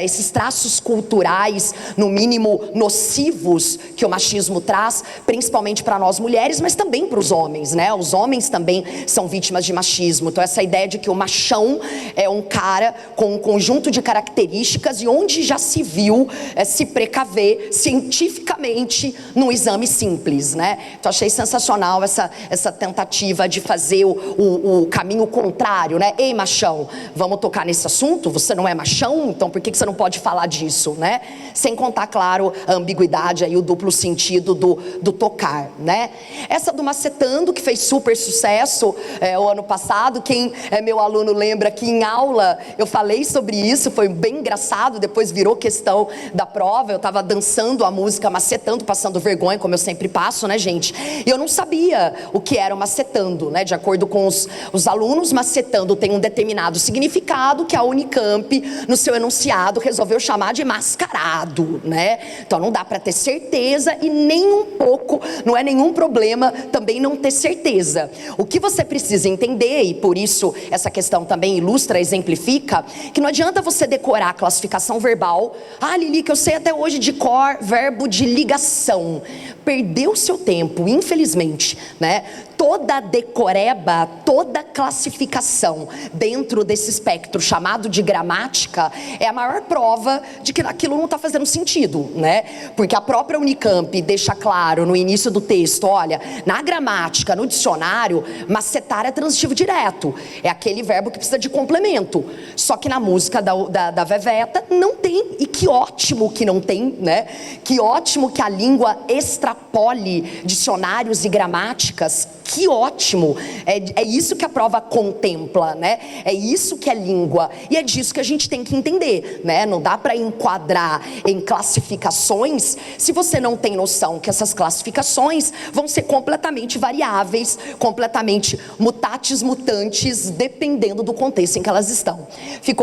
Esses traços culturais, no mínimo nocivos, que o machismo traz, principalmente para nós mulheres, mas também para os homens, né? Os homens também são vítimas de machismo. machismo. Então essa ideia de que o machão é um cara com um conjunto de características e onde já se viu se precaver cientificamente num exame simples, né? Então achei sensacional essa tentativa de fazer o caminho contrário, né? Ei, machão, vamos tocar nesse assunto? Você não é machão? Então por que você não pode falar disso, né? Sem contar, claro, a ambiguidade aí, o duplo sentido do tocar, né? Essa do Macetando, que fez super sucesso o ano passado. Quem é meu aluno lembra que em aula eu falei sobre isso, foi bem engraçado, depois virou questão da prova. Eu estava dançando a música Macetando, passando vergonha, como eu sempre passo, né, gente? E eu não sabia o que era o macetando, né? De acordo com os alunos, macetando tem um determinado significado que a Unicamp, no seu enunciado, resolveu chamar de mascarado, né? Então não dá para ter certeza e nem um pouco, não é nenhum problema também não ter certeza. O que você precisa entender, e por isso essa questão também ilustra, exemplifica, que não adianta você decorar a classificação verbal. Ah, Lili, que eu sei até hoje de cor, verbo de ligação. Perdeu seu tempo, infelizmente, né? Toda decoreba, toda classificação dentro desse espectro chamado de gramática é a maior prova de que aquilo não está fazendo sentido, né? Porque a própria Unicamp deixa claro no início do texto, olha, na gramática, no dicionário, macetar é transitivo direto, é aquele verbo que precisa de complemento. Só que na música da Veveta não tem, e que ótimo que não tem, né? Que ótimo que a língua extrapole dicionários e gramáticas. Que ótimo, é isso que a prova contempla, né? É isso que é língua, e é disso que a gente tem que entender, né? Não dá para enquadrar em classificações se você não tem noção que essas classificações vão ser completamente variáveis, completamente mutatis mutantes, dependendo do contexto em que elas estão.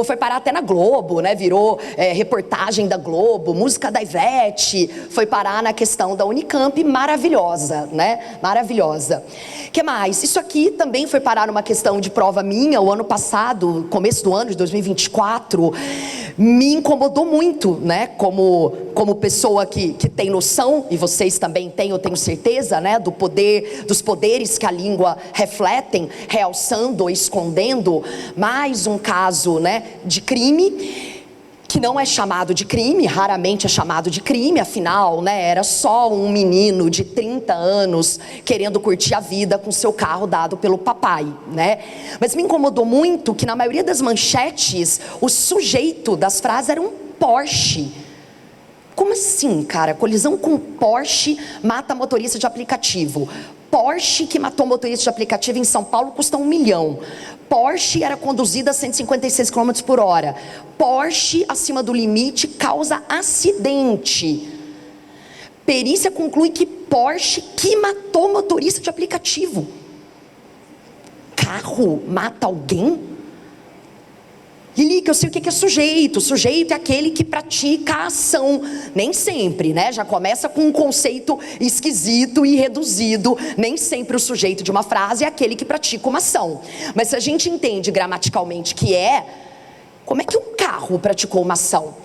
Foi parar até na Globo, né? Virou reportagem da Globo, música da Ivete, foi parar na questão da Unicamp, maravilhosa, né? Maravilhosa. Que mais? Isso aqui também foi parar numa questão de prova minha, o ano passado, começo do ano de 2024, me incomodou muito, né? Como pessoa que tem noção, e vocês também têm, eu tenho certeza, né? Dos poderes que a língua refletem, realçando ou escondendo. Mais um caso, né, de crime, que não é chamado de crime, raramente é chamado de crime, afinal, né, era só um menino de 30 anos querendo curtir a vida com seu carro dado pelo papai, né? Mas me incomodou muito que na maioria das manchetes, o sujeito das frases era um Porsche. Como assim, cara? Colisão com Porsche mata motorista de aplicativo. Porsche que matou motorista de aplicativo em São Paulo custa 1 milhão. Porsche era conduzida a 156 km por hora. Porsche acima do limite causa acidente. Perícia conclui que Porsche que matou motorista de aplicativo. Carro mata alguém? Lili, que eu sei o que é sujeito. Sujeito é aquele que pratica a ação. Nem sempre, né? Já começa com um conceito esquisito e reduzido. Nem sempre o sujeito de uma frase é aquele que pratica uma ação. Mas se a gente entende gramaticalmente que como é que um carro praticou uma ação?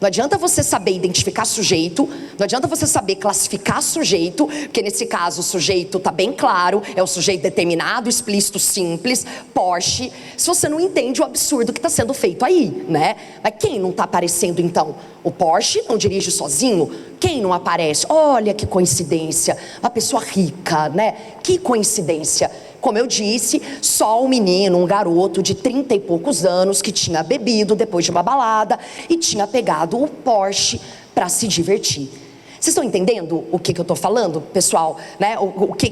Não adianta você saber identificar sujeito, não adianta você saber classificar sujeito, porque nesse caso o sujeito está bem claro, é o sujeito determinado, explícito, simples, Porsche, se você não entende o absurdo que está sendo feito aí, né? Mas quem não está aparecendo então? O Porsche não dirige sozinho? Quem não aparece? Olha que coincidência, uma pessoa rica, né? Que coincidência. Como eu disse, só um menino, um garoto de 30 e poucos anos que tinha bebido depois de uma balada e tinha pegado o Porsche para se divertir. Vocês estão entendendo o que eu estou falando, pessoal? Né? O que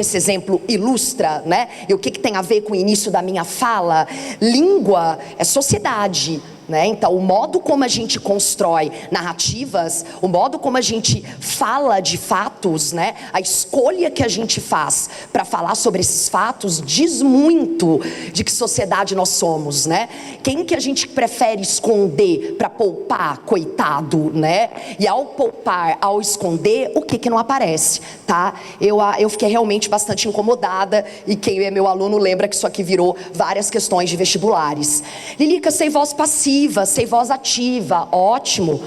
esse exemplo ilustra, né? E o que tem a ver com o início da minha fala? Língua é sociedade. Né? Então o modo como a gente constrói narrativas, o modo como a gente fala de fatos, né? A escolha que a gente faz para falar sobre esses fatos diz muito de que sociedade nós somos, né? Quem que a gente prefere esconder para poupar, coitado, né? E ao poupar, ao esconder, o que não aparece, tá? Eu fiquei realmente bastante incomodada, e quem é meu aluno lembra que isso aqui virou várias questões de vestibulares. Lilica, sei voz passiva, sei voz ativa, ótimo.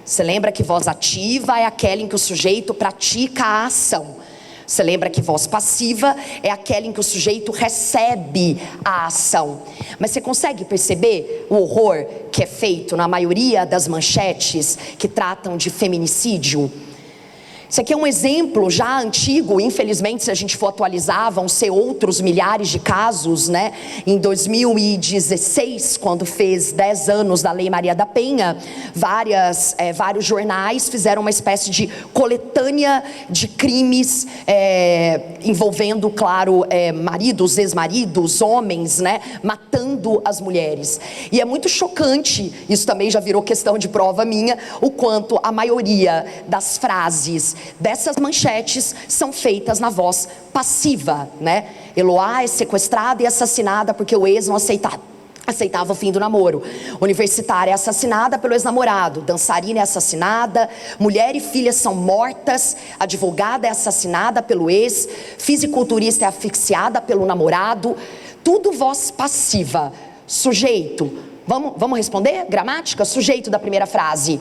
Você lembra que voz ativa é aquela em que o sujeito pratica a ação. Você lembra que voz passiva é aquela em que o sujeito recebe a ação. Mas você consegue perceber o horror que é feito na maioria das manchetes que tratam de feminicídio? Isso aqui é um exemplo já antigo, infelizmente, se a gente for atualizar, vão ser outros milhares de casos, né? Em 2016, quando fez 10 anos da Lei Maria da Penha, vários jornais fizeram uma espécie de coletânea de crimes envolvendo, claro, maridos, ex-maridos, homens, né? Matando as mulheres. E é muito chocante, isso também já virou questão de prova minha, o quanto a maioria das frases dessas manchetes são feitas na voz passiva, né? Eloá é sequestrada e assassinada porque o ex não aceitava o fim do namoro. Universitária é assassinada pelo ex-namorado. Dançarina é assassinada. Mulher e filha são mortas. Advogada é assassinada pelo ex. Fisiculturista é asfixiada pelo namorado. Tudo voz passiva. Sujeito. Vamos responder? Gramática? Sujeito da primeira frase,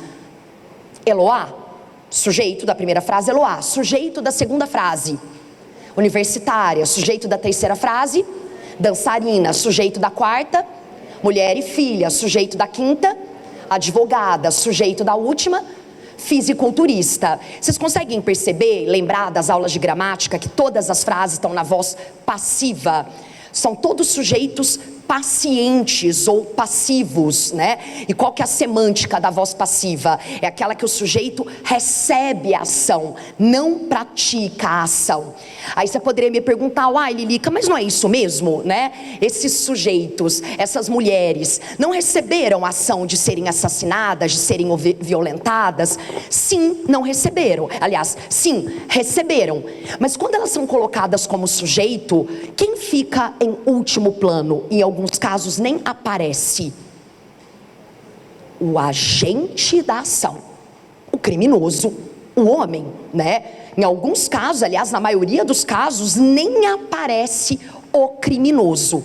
Eloá. Sujeito da primeira frase, Eloá. Sujeito da segunda frase, universitária. Sujeito da terceira frase, dançarina. Sujeito da quarta, mulher e filha. Sujeito da quinta, advogada. Sujeito da última, fisiculturista. Vocês conseguem perceber, lembrar das aulas de gramática, que todas as frases estão na voz passiva? São todos sujeitos pacientes ou passivos, né? E qual que é a semântica da voz passiva? É aquela que o sujeito recebe a ação, não pratica a ação. Aí você poderia me perguntar, uai, Lilica, mas não é isso mesmo, né? Esses sujeitos, essas mulheres, não receberam a ação de serem assassinadas, de serem violentadas? Sim, não receberam. Aliás, sim, receberam. Mas quando elas são colocadas como sujeito, quem fica em último plano? Em alguns casos nem aparece o agente da ação, o criminoso, o homem, né? Em alguns casos, aliás, na maioria dos casos, nem aparece o criminoso.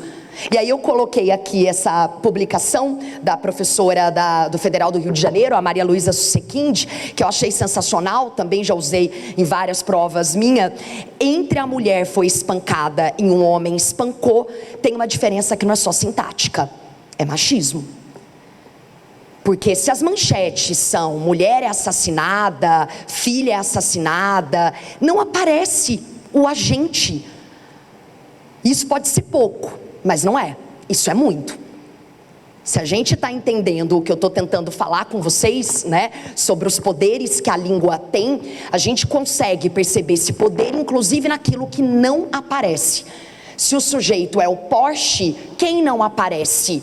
E aí eu coloquei aqui essa publicação da professora do Federal do Rio de Janeiro, a Maria Luísa Susequinde, que eu achei sensacional, também já usei em várias provas minhas. Entre a mulher foi espancada e um homem espancou, tem uma diferença que não é só sintática, é machismo. Porque se as manchetes são mulher é assassinada, filha é assassinada, não aparece o agente. Isso pode ser pouco, mas não é, isso é muito. Se a gente está entendendo o que eu estou tentando falar com vocês, né, sobre os poderes que a língua tem, a gente consegue perceber esse poder, inclusive naquilo que não aparece. Se o sujeito é o Porsche, quem não aparece?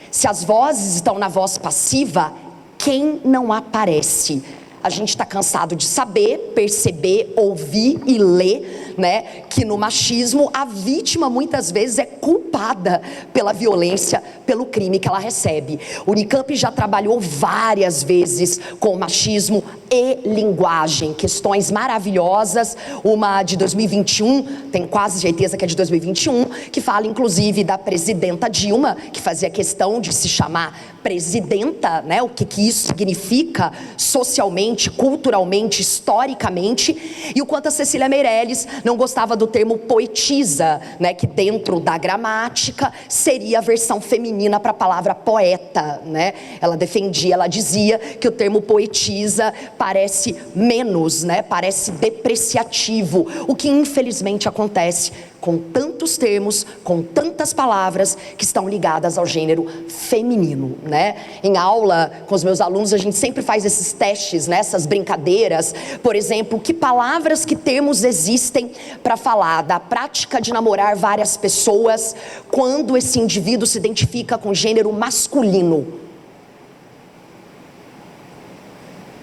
Se as vozes estão na voz passiva, quem não aparece? A gente está cansado de saber, perceber, ouvir e ler, né, que no machismo a vítima muitas vezes é culpada pela violência, pelo crime que ela recebe. O Unicamp já trabalhou várias vezes com machismo e linguagem, questões maravilhosas, uma de 2021, tenho quase certeza que é de 2021, que fala inclusive da presidenta Dilma, que fazia questão de se chamar presidenta, né, o que isso significa socialmente, culturalmente, historicamente, e o quanto a Cecília Meirelles não gostava do termo poetisa, né, que dentro da gramática seria a versão feminina para a palavra poeta, né? Ela defendia, ela dizia que o termo poetisa parece menos, né, parece depreciativo, o que infelizmente acontece com tantos termos, com tantas palavras que estão ligadas ao gênero feminino, né? Em aula com os meus alunos a gente sempre faz esses testes, né? Essas brincadeiras. Por exemplo, que palavras, que termos existem para falar da prática de namorar várias pessoas quando esse indivíduo se identifica com gênero masculino?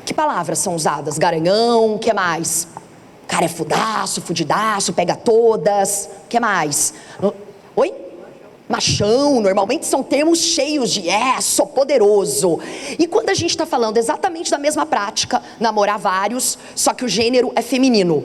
Que palavras são usadas? Garanhão, o que mais? Cara é fudaço, fudidaço, pega todas, o que mais? Oi? Machão, normalmente são termos cheios de sou poderoso. E quando a gente está falando exatamente da mesma prática, namorar vários, só que o gênero é feminino,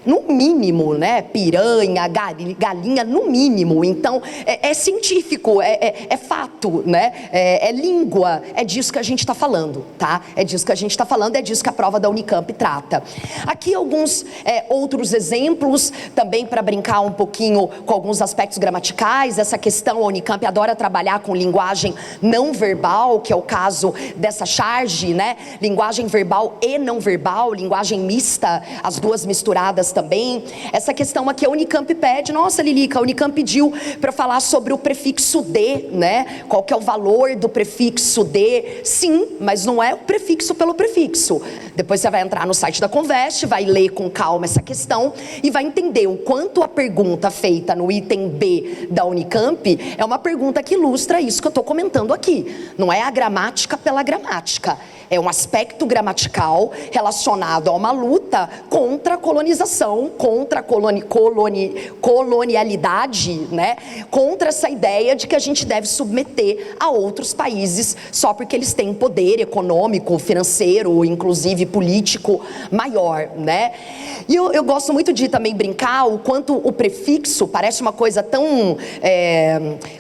no mínimo, né? Piranha, galinha, no mínimo. Então, é científico, é fato, né? É língua, é disso que a gente está falando, tá? É disso que a gente está falando, é disso que a prova da Unicamp trata. Aqui alguns outros exemplos, também para brincar um pouquinho com alguns aspectos gramaticais. Essa questão, a Unicamp adora trabalhar com linguagem não verbal, que é o caso dessa charge, né? Linguagem verbal e não verbal, linguagem mista, as duas misturadas também. Essa questão aqui a Unicamp pede, nossa Lilica, a Unicamp pediu para falar sobre o prefixo de, né? Qual que é o valor do prefixo de? Sim, mas não é o prefixo pelo prefixo. Depois você vai entrar no site da Conveste, vai ler com calma essa questão e vai entender o quanto a pergunta feita no item B da Unicamp é uma pergunta que ilustra isso que eu estou comentando aqui. Não é a gramática pela gramática. É um aspecto gramatical relacionado a uma luta contra a colonização, contra a colonialidade, né? Contra essa ideia de que a gente deve submeter a outros países só porque eles têm poder econômico, financeiro, inclusive político maior, né? E eu gosto muito de também brincar o quanto o prefixo parece uma coisa tão,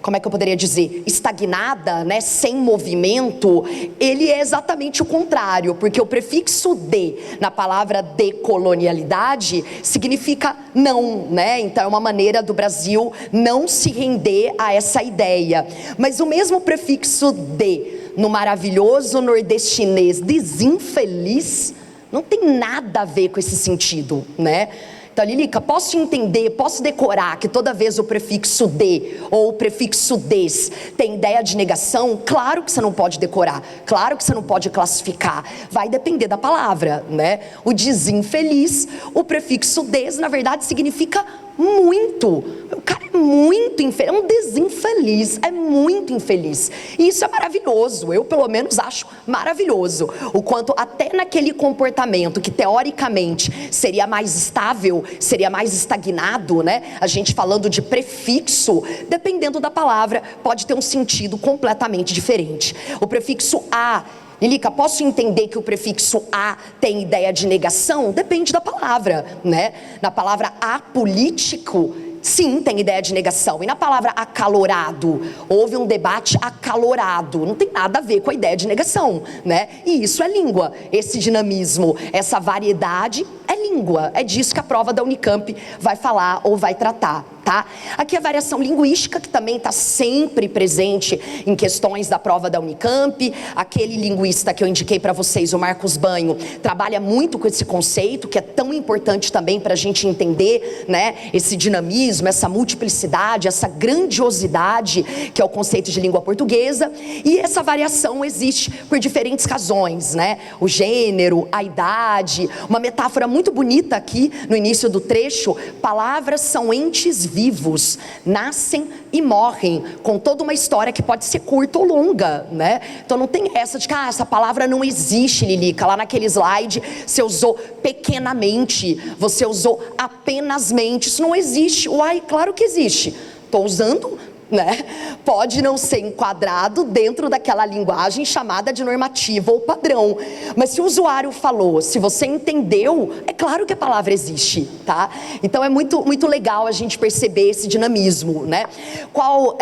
como é que eu poderia dizer, estagnada, né? Sem movimento. Ele é exatamente o contrário, porque o prefixo de, na palavra decolonialidade, significa não, né? Então é uma maneira do Brasil não se render a essa ideia. Mas o mesmo prefixo de, no maravilhoso nordestinês desinfeliz, não tem nada a ver com esse sentido, né? Então, Lilica, posso entender, posso decorar que toda vez o prefixo de ou o prefixo des tem ideia de negação? Claro que você não pode decorar, claro que você não pode classificar, vai depender da palavra, né? O desinfeliz, o prefixo des, na verdade, significa muito. O cara é muito infeliz, é um desinfeliz, é muito infeliz. E isso é maravilhoso, eu pelo menos acho maravilhoso. O quanto até naquele comportamento que teoricamente seria mais estável, seria mais estagnado, né? A gente falando de prefixo, dependendo da palavra, pode ter um sentido completamente diferente. O prefixo a, Lilica, posso entender que o prefixo a tem ideia de negação? Depende da palavra, né? Na palavra apolítico, sim, tem ideia de negação. E na palavra acalorado, houve um debate acalorado. Não tem nada a ver com a ideia de negação, né? E isso é língua. Esse dinamismo, essa variedade é língua. É disso que a prova da Unicamp vai falar ou vai tratar, tá? Aqui a variação linguística, que também está sempre presente em questões da prova da Unicamp. Aquele linguista que eu indiquei para vocês, o Marcos Banho, trabalha muito com esse conceito, que é tão importante também para a gente entender, né? Esse dinamismo, essa multiplicidade, essa grandiosidade, que é o conceito de língua portuguesa. E essa variação existe por diferentes razões, né? O gênero, a idade. Uma metáfora muito bonita aqui no início do trecho: palavras são entes vivos, nascem e morrem, com toda uma história que pode ser curta ou longa, né? Então não tem essa de que essa palavra não existe, Lilica. Lá naquele slide você usou pequenamente, você usou apenasmente. Isso não existe. Uai, claro que existe. Estou usando, né? Pode não ser enquadrado dentro daquela linguagem chamada de normativa ou padrão, mas se o usuário falou, se você entendeu, é claro que a palavra existe, tá? Então é muito legal a gente perceber esse dinamismo, né? Qual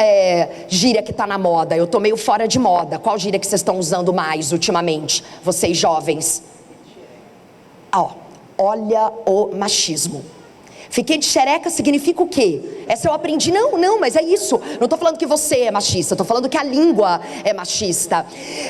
gíria que tá na moda? Eu tô meio fora de moda. Qual gíria que vocês estão usando mais ultimamente, vocês jovens? Ó, olha o machismo. Fiquei de xereca significa o quê? Essa eu aprendi, não, mas é isso. Não estou falando que você é machista, estou falando que a língua é machista.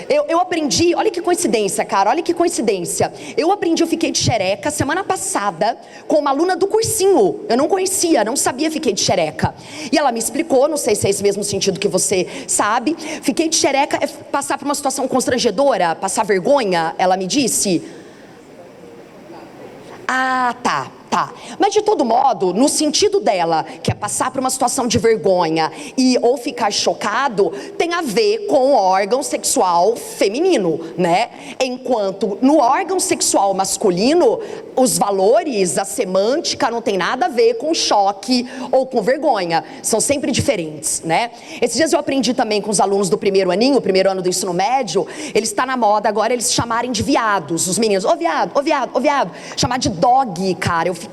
Eu aprendi, olha que coincidência, cara, olha que coincidência. Eu aprendi o fiquei de xereca semana passada com uma aluna do cursinho. Eu não conhecia, não sabia fiquei de xereca. E ela me explicou, não sei se é esse mesmo sentido que você sabe. Fiquei de xereca é passar por uma situação constrangedora, passar vergonha, ela me disse. Ah, tá. Mas de todo modo, no sentido dela, que é passar por uma situação de vergonha ou ficar chocado, tem a ver com o órgão sexual feminino, né? Enquanto no órgão sexual masculino, os valores, a semântica não tem nada a ver com choque ou com vergonha, são sempre diferentes, né? Esses dias eu aprendi também com os alunos do primeiro ano do ensino médio, eles estão na moda agora eles chamarem de viados, os meninos, ô viado, chamar de dog, cara, eu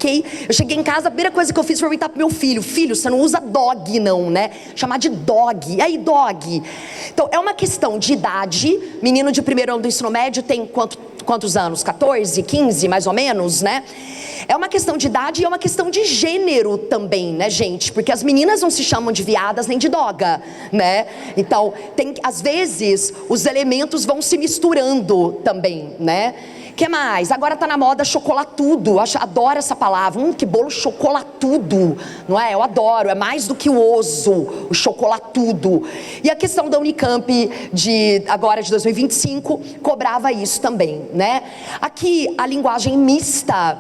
Eu cheguei em casa, a primeira coisa que eu fiz foi perguntar pro meu filho: filho, você não usa dog não, né? Chamar de dog. E aí, dog? Então, é uma questão de idade. Menino de primeiro ano do ensino médio tem quantos anos? 14, 15, mais ou menos, né? É uma questão de idade e é uma questão de gênero também, né, gente? Porque as meninas não se chamam de viadas nem de doga, né? Então, às vezes, os elementos vão se misturando também, né? Que mais? Agora tá na moda chocolatudo. Adoro essa palavra. Que bolo chocolatudo, não é? Eu adoro. É mais do que o oso, o chocolatudo. E a questão da Unicamp agora de 2025 cobrava isso também, né? Aqui a linguagem mista,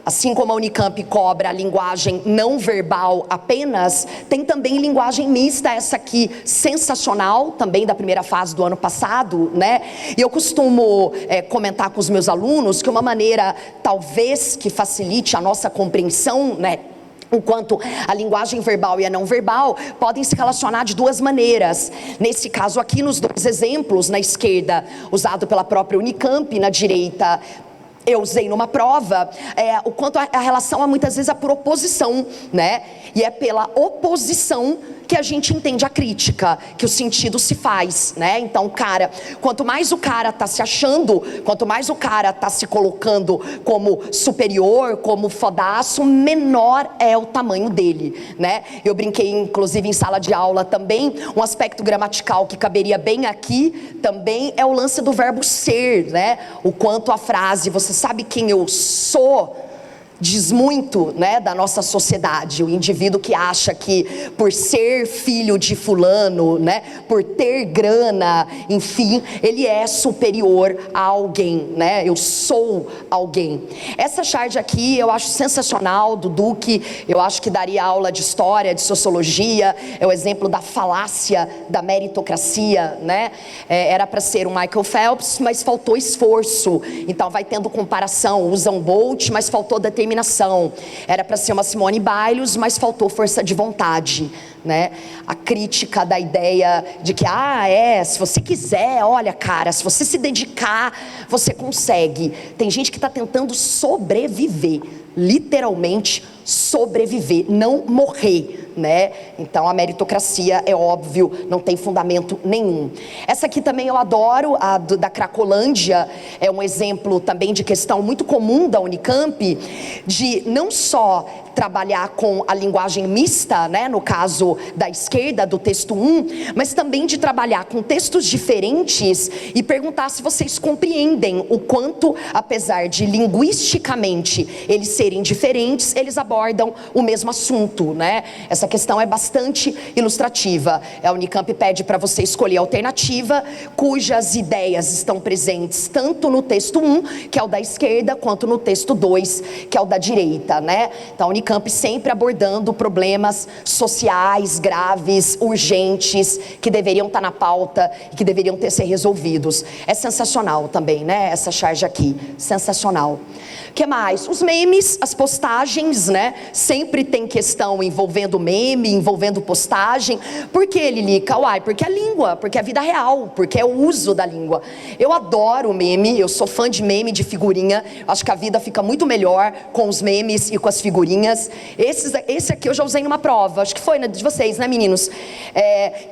assim como a Unicamp cobra a linguagem não verbal apenas, tem também linguagem mista, essa aqui sensacional, também da primeira fase do ano passado, né? E eu costumo comentar com os meus alunos que uma maneira, talvez, que facilite a nossa compreensão, né? Enquanto a linguagem verbal e a não verbal podem se relacionar de duas maneiras. Nesse caso aqui, nos dois exemplos, na esquerda, usado pela própria Unicamp, na direita, eu usei numa prova, o quanto a relação é muitas vezes por oposição, né? E é pela oposição que a gente entende a crítica, que o sentido se faz, né? Então, cara, quanto mais o cara tá se achando, quanto mais o cara tá se colocando como superior, como fodaço, menor é o tamanho dele, né? Eu brinquei, inclusive, em sala de aula também, um aspecto gramatical que caberia bem aqui, também é o lance do verbo ser, né? O quanto a frase, você sabe quem eu sou, diz muito, né, da nossa sociedade. O indivíduo que acha que por ser filho de fulano, né, por ter grana, enfim, ele é superior a alguém, né? Eu sou alguém. Essa charge aqui eu acho sensacional, do Duque. Eu acho que daria aula de história, de sociologia. É o exemplo da falácia da meritocracia, né? Era para ser um Michael Phelps, mas faltou esforço. Então vai tendo comparação. Usain Bolt, mas faltou determinação. Era para ser uma Simone Biles, mas faltou força de vontade, né? A crítica da ideia de que, se você quiser, olha, cara, se você se dedicar, você consegue. Tem gente que está tentando sobreviver, literalmente sobreviver, não morrer, né? Então a meritocracia, é óbvio, não tem fundamento nenhum. Essa aqui também eu adoro, da Cracolândia, é um exemplo também de questão muito comum da Unicamp, de não só trabalhar com a linguagem mista, né, no caso da esquerda, do texto 1, mas também de trabalhar com textos diferentes e perguntar se vocês compreendem o quanto, apesar de linguisticamente eles serem diferentes, eles abordam o mesmo assunto, né? Essa questão é bastante ilustrativa. A Unicamp pede para você escolher a alternativa cujas ideias estão presentes tanto no texto 1, que é o da esquerda, quanto no texto 2, que é o da direita, né? Então a Unicamp sempre abordando problemas sociais graves, urgentes, que deveriam estar na pauta e que deveriam ser resolvidos. É sensacional também, né? Essa charge aqui, sensacional. O que mais? Os memes, as postagens, né? Sempre tem questão envolvendo meme, envolvendo postagem. Por que, Lilica? Porque é língua, porque é a vida real, porque é o uso da língua. Eu adoro meme, eu sou fã de meme, de figurinha. Acho que a vida fica muito melhor com os memes e com as figurinhas. Esse aqui eu já usei numa prova, acho que foi de vocês, né, meninos?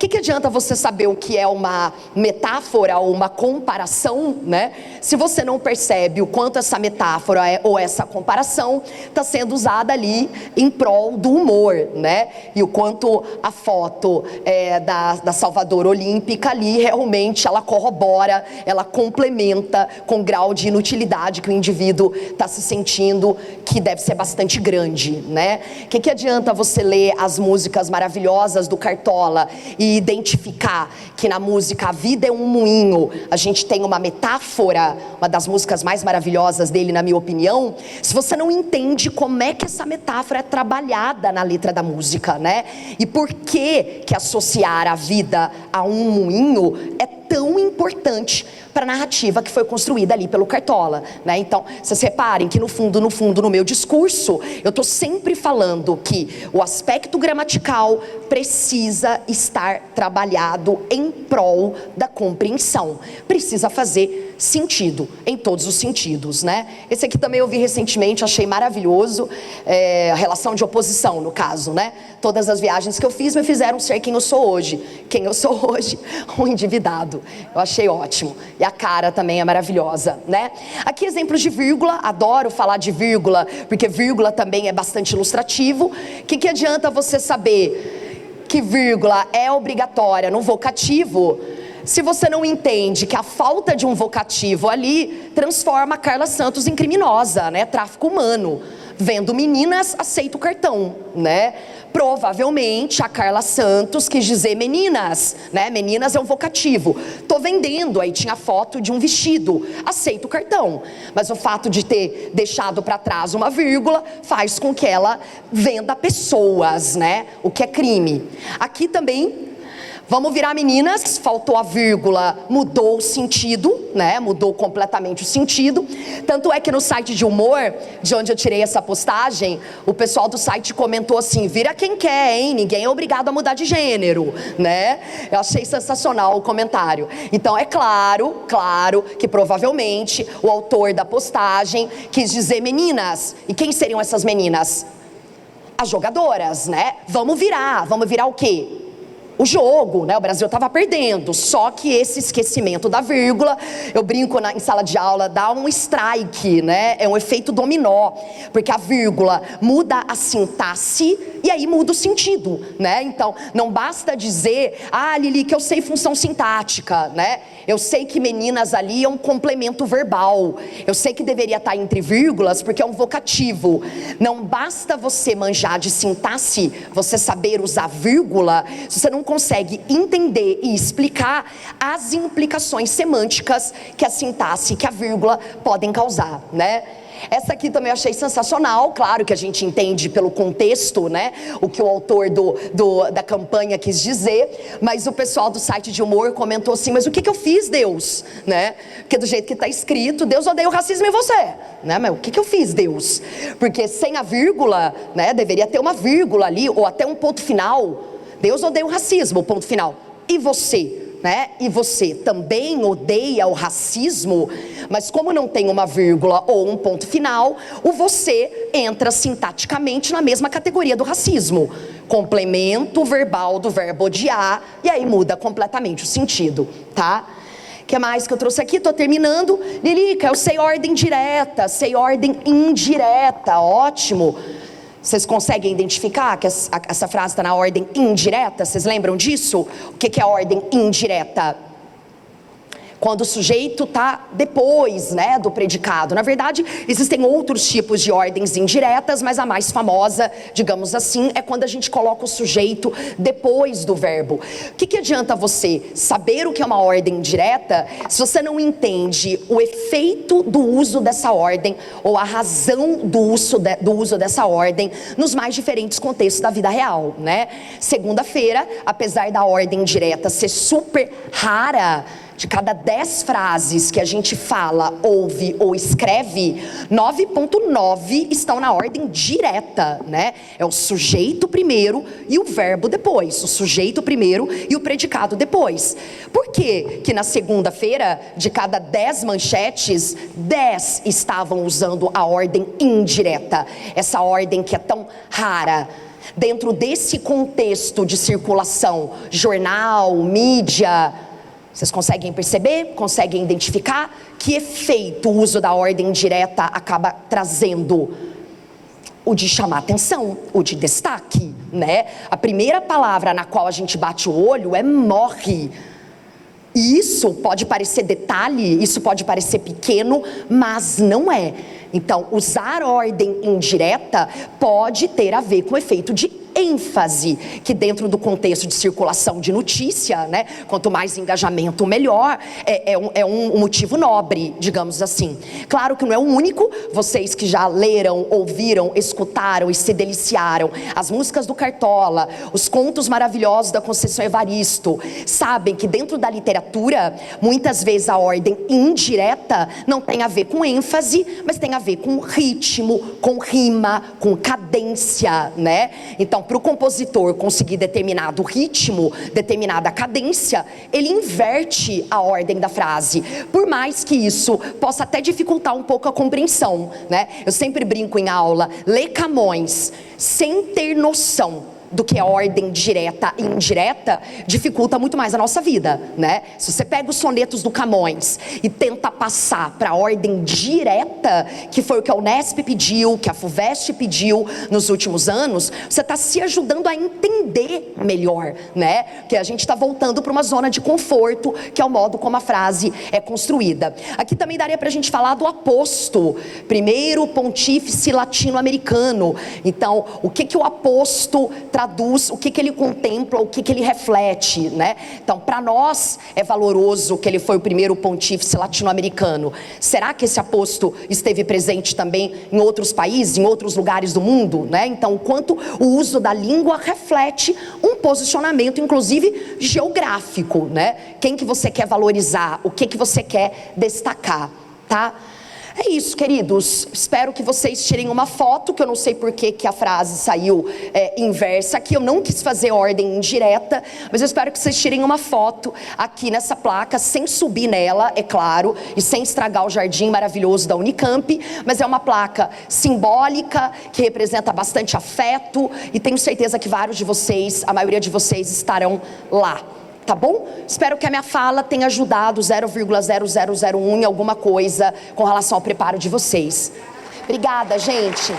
Que adianta você saber o que é uma metáfora ou uma comparação, né? Se você não percebe o quanto essa metáfora ou essa comparação está sendo usada ali em prol do humor, né? E o quanto a foto da Salvador Olímpica ali, realmente ela corrobora, ela complementa com o grau de inutilidade que o indivíduo está se sentindo, que deve ser bastante grande, né? Que adianta você ler as músicas maravilhosas do Cartola e identificar que na música A Vida é um Moinho, a gente tem uma metáfora, uma das músicas mais maravilhosas dele, na minha opinião, se você não entende como é que essa metáfora é trabalhada na letra da música, né? E por que associar a vida a um moinho é tão importante para a narrativa que foi construída ali pelo Cartola, né? Então, vocês reparem que no fundo, no meu discurso, eu estou sempre falando que o aspecto gramatical precisa estar trabalhado em prol da compreensão. Precisa fazer sentido, em todos os sentidos, né? Esse aqui também eu vi recentemente, achei maravilhoso, a relação de oposição, no caso, né? Todas as viagens que eu fiz me fizeram ser quem eu sou hoje. Quem eu sou hoje, um endividado. Eu achei ótimo. E a cara também é maravilhosa, né? Aqui exemplos de vírgula, adoro falar de vírgula, porque vírgula também é bastante ilustrativo. O que adianta você saber que vírgula é obrigatória no vocativo, se você não entende que a falta de um vocativo ali transforma a Carla Santos em criminosa, né? Tráfico humano. Vendo meninas, aceita o cartão, né? Provavelmente a Carla Santos quis dizer meninas, né? Meninas é um vocativo. Tô vendendo, aí tinha foto de um vestido, aceita o cartão. Mas o fato de ter deixado para trás uma vírgula faz com que ela venda pessoas, né? O que é crime. Aqui também, vamos virar meninas, faltou a vírgula, mudou o sentido, né? Mudou completamente o sentido. Tanto é que no site de humor, de onde eu tirei essa postagem, o pessoal do site comentou assim: vira quem quer, hein? Ninguém é obrigado a mudar de gênero, né? Eu achei sensacional o comentário. Então é claro que provavelmente o autor da postagem quis dizer meninas. E quem seriam essas meninas? As jogadoras, né? Vamos virar o quê? O jogo, né? O Brasil estava perdendo, só que esse esquecimento da vírgula, eu brinco em sala de aula, dá um strike, né? É um efeito dominó, porque a vírgula muda a sintaxe e aí muda o sentido, né? Então, não basta dizer, Lili, que eu sei função sintática, né? Eu sei que meninas ali é um complemento verbal, eu sei que deveria estar entre vírgulas porque é um vocativo. Não basta você manjar de sintaxe, você saber usar vírgula, se você não consegue entender e explicar as implicações semânticas que a sintaxe, que a vírgula podem causar, né? Essa aqui também eu achei sensacional. Claro que a gente entende pelo contexto, né, o que o autor da campanha quis dizer, mas o pessoal do site de humor comentou assim: mas o que eu fiz, Deus? Né? Porque do jeito que está escrito, Deus odeia o racismo em você, né? Mas o que eu fiz, Deus? Porque sem a vírgula, né, deveria ter uma vírgula ali, ou até um ponto final. Deus odeia o racismo, ponto final. E você? Né? E você também odeia o racismo, mas como não tem uma vírgula ou um ponto final, o você entra sintaticamente na mesma categoria do racismo. Complemento verbal do verbo odiar, e aí muda completamente o sentido, tá? O que mais que eu trouxe aqui? Estou terminando. Lilica, eu sei ordem direta, sei ordem indireta, ótimo. Vocês conseguem identificar que essa frase está na ordem indireta? Vocês lembram disso? O que é a ordem indireta? Quando o sujeito está depois, né, do predicado. Na verdade, existem outros tipos de ordens indiretas, mas a mais famosa, digamos assim, é quando a gente coloca o sujeito depois do verbo. O que adianta você saber o que é uma ordem indireta se você não entende o efeito do uso dessa ordem ou a razão do uso dessa ordem nos mais diferentes contextos da vida real, né? Segunda-feira, apesar da ordem indireta ser super rara, de cada 10 frases que a gente fala, ouve ou escreve, 9.9 estão na ordem direta, né? É o sujeito primeiro e o verbo depois. O sujeito primeiro e o predicado depois. Por que na segunda-feira, de cada 10 manchetes, 10 estavam usando a ordem indireta? Essa ordem que é tão rara. Dentro desse contexto de circulação, jornal, mídia, vocês conseguem perceber? Conseguem identificar que efeito o uso da ordem direta acaba trazendo? O de chamar atenção, o de destaque, né? A primeira palavra na qual a gente bate o olho é morre. E isso pode parecer detalhe, isso pode parecer pequeno, mas não é. Então, usar ordem indireta pode ter a ver com o efeito de ênfase, que dentro do contexto de circulação de notícia, né, quanto mais engajamento, melhor, é um motivo nobre, digamos assim. Claro que não é o único, vocês que já leram, ouviram, escutaram e se deliciaram, as músicas do Cartola, os contos maravilhosos da Conceição Evaristo, sabem que dentro da literatura, muitas vezes a ordem indireta não tem a ver com ênfase, mas tem a ver com ritmo, com rima, com cadência, né? Então, para o compositor conseguir determinado ritmo, determinada cadência, ele inverte a ordem da frase, por mais que isso possa até dificultar um pouco a compreensão, né? Eu sempre brinco em aula, ler Camões sem ter noção do que é ordem direta e indireta, dificulta muito mais a nossa vida, né? Se você pega os sonetos do Camões e tenta passar para a ordem direta, que foi o que a Unesp pediu, que a FUVEST pediu nos últimos anos, você está se ajudando a entender melhor, né? Porque a gente está voltando para uma zona de conforto, que é o modo como a frase é construída. Aqui também daria para a gente falar do aposto, primeiro pontífice latino-americano. Então, o que o aposto traduz, o que ele contempla, o que ele reflete, né? Então, para nós é valoroso que ele foi o primeiro pontífice latino-americano. Será que esse aposto esteve presente também em outros países, em outros lugares do mundo, né? Então, o quanto o uso da língua reflete um posicionamento, inclusive geográfico, né? Quem que você quer valorizar, o que você quer destacar, tá? É isso, queridos, espero que vocês tirem uma foto, que eu não sei por que a frase saiu inversa aqui, eu não quis fazer ordem indireta, mas eu espero que vocês tirem uma foto aqui nessa placa, sem subir nela, é claro, e sem estragar o jardim maravilhoso da Unicamp, mas é uma placa simbólica, que representa bastante afeto, e tenho certeza que vários de vocês, a maioria de vocês estarão lá. Tá bom? Espero que a minha fala tenha ajudado 0,0001 em alguma coisa com relação ao preparo de vocês. Obrigada, gente.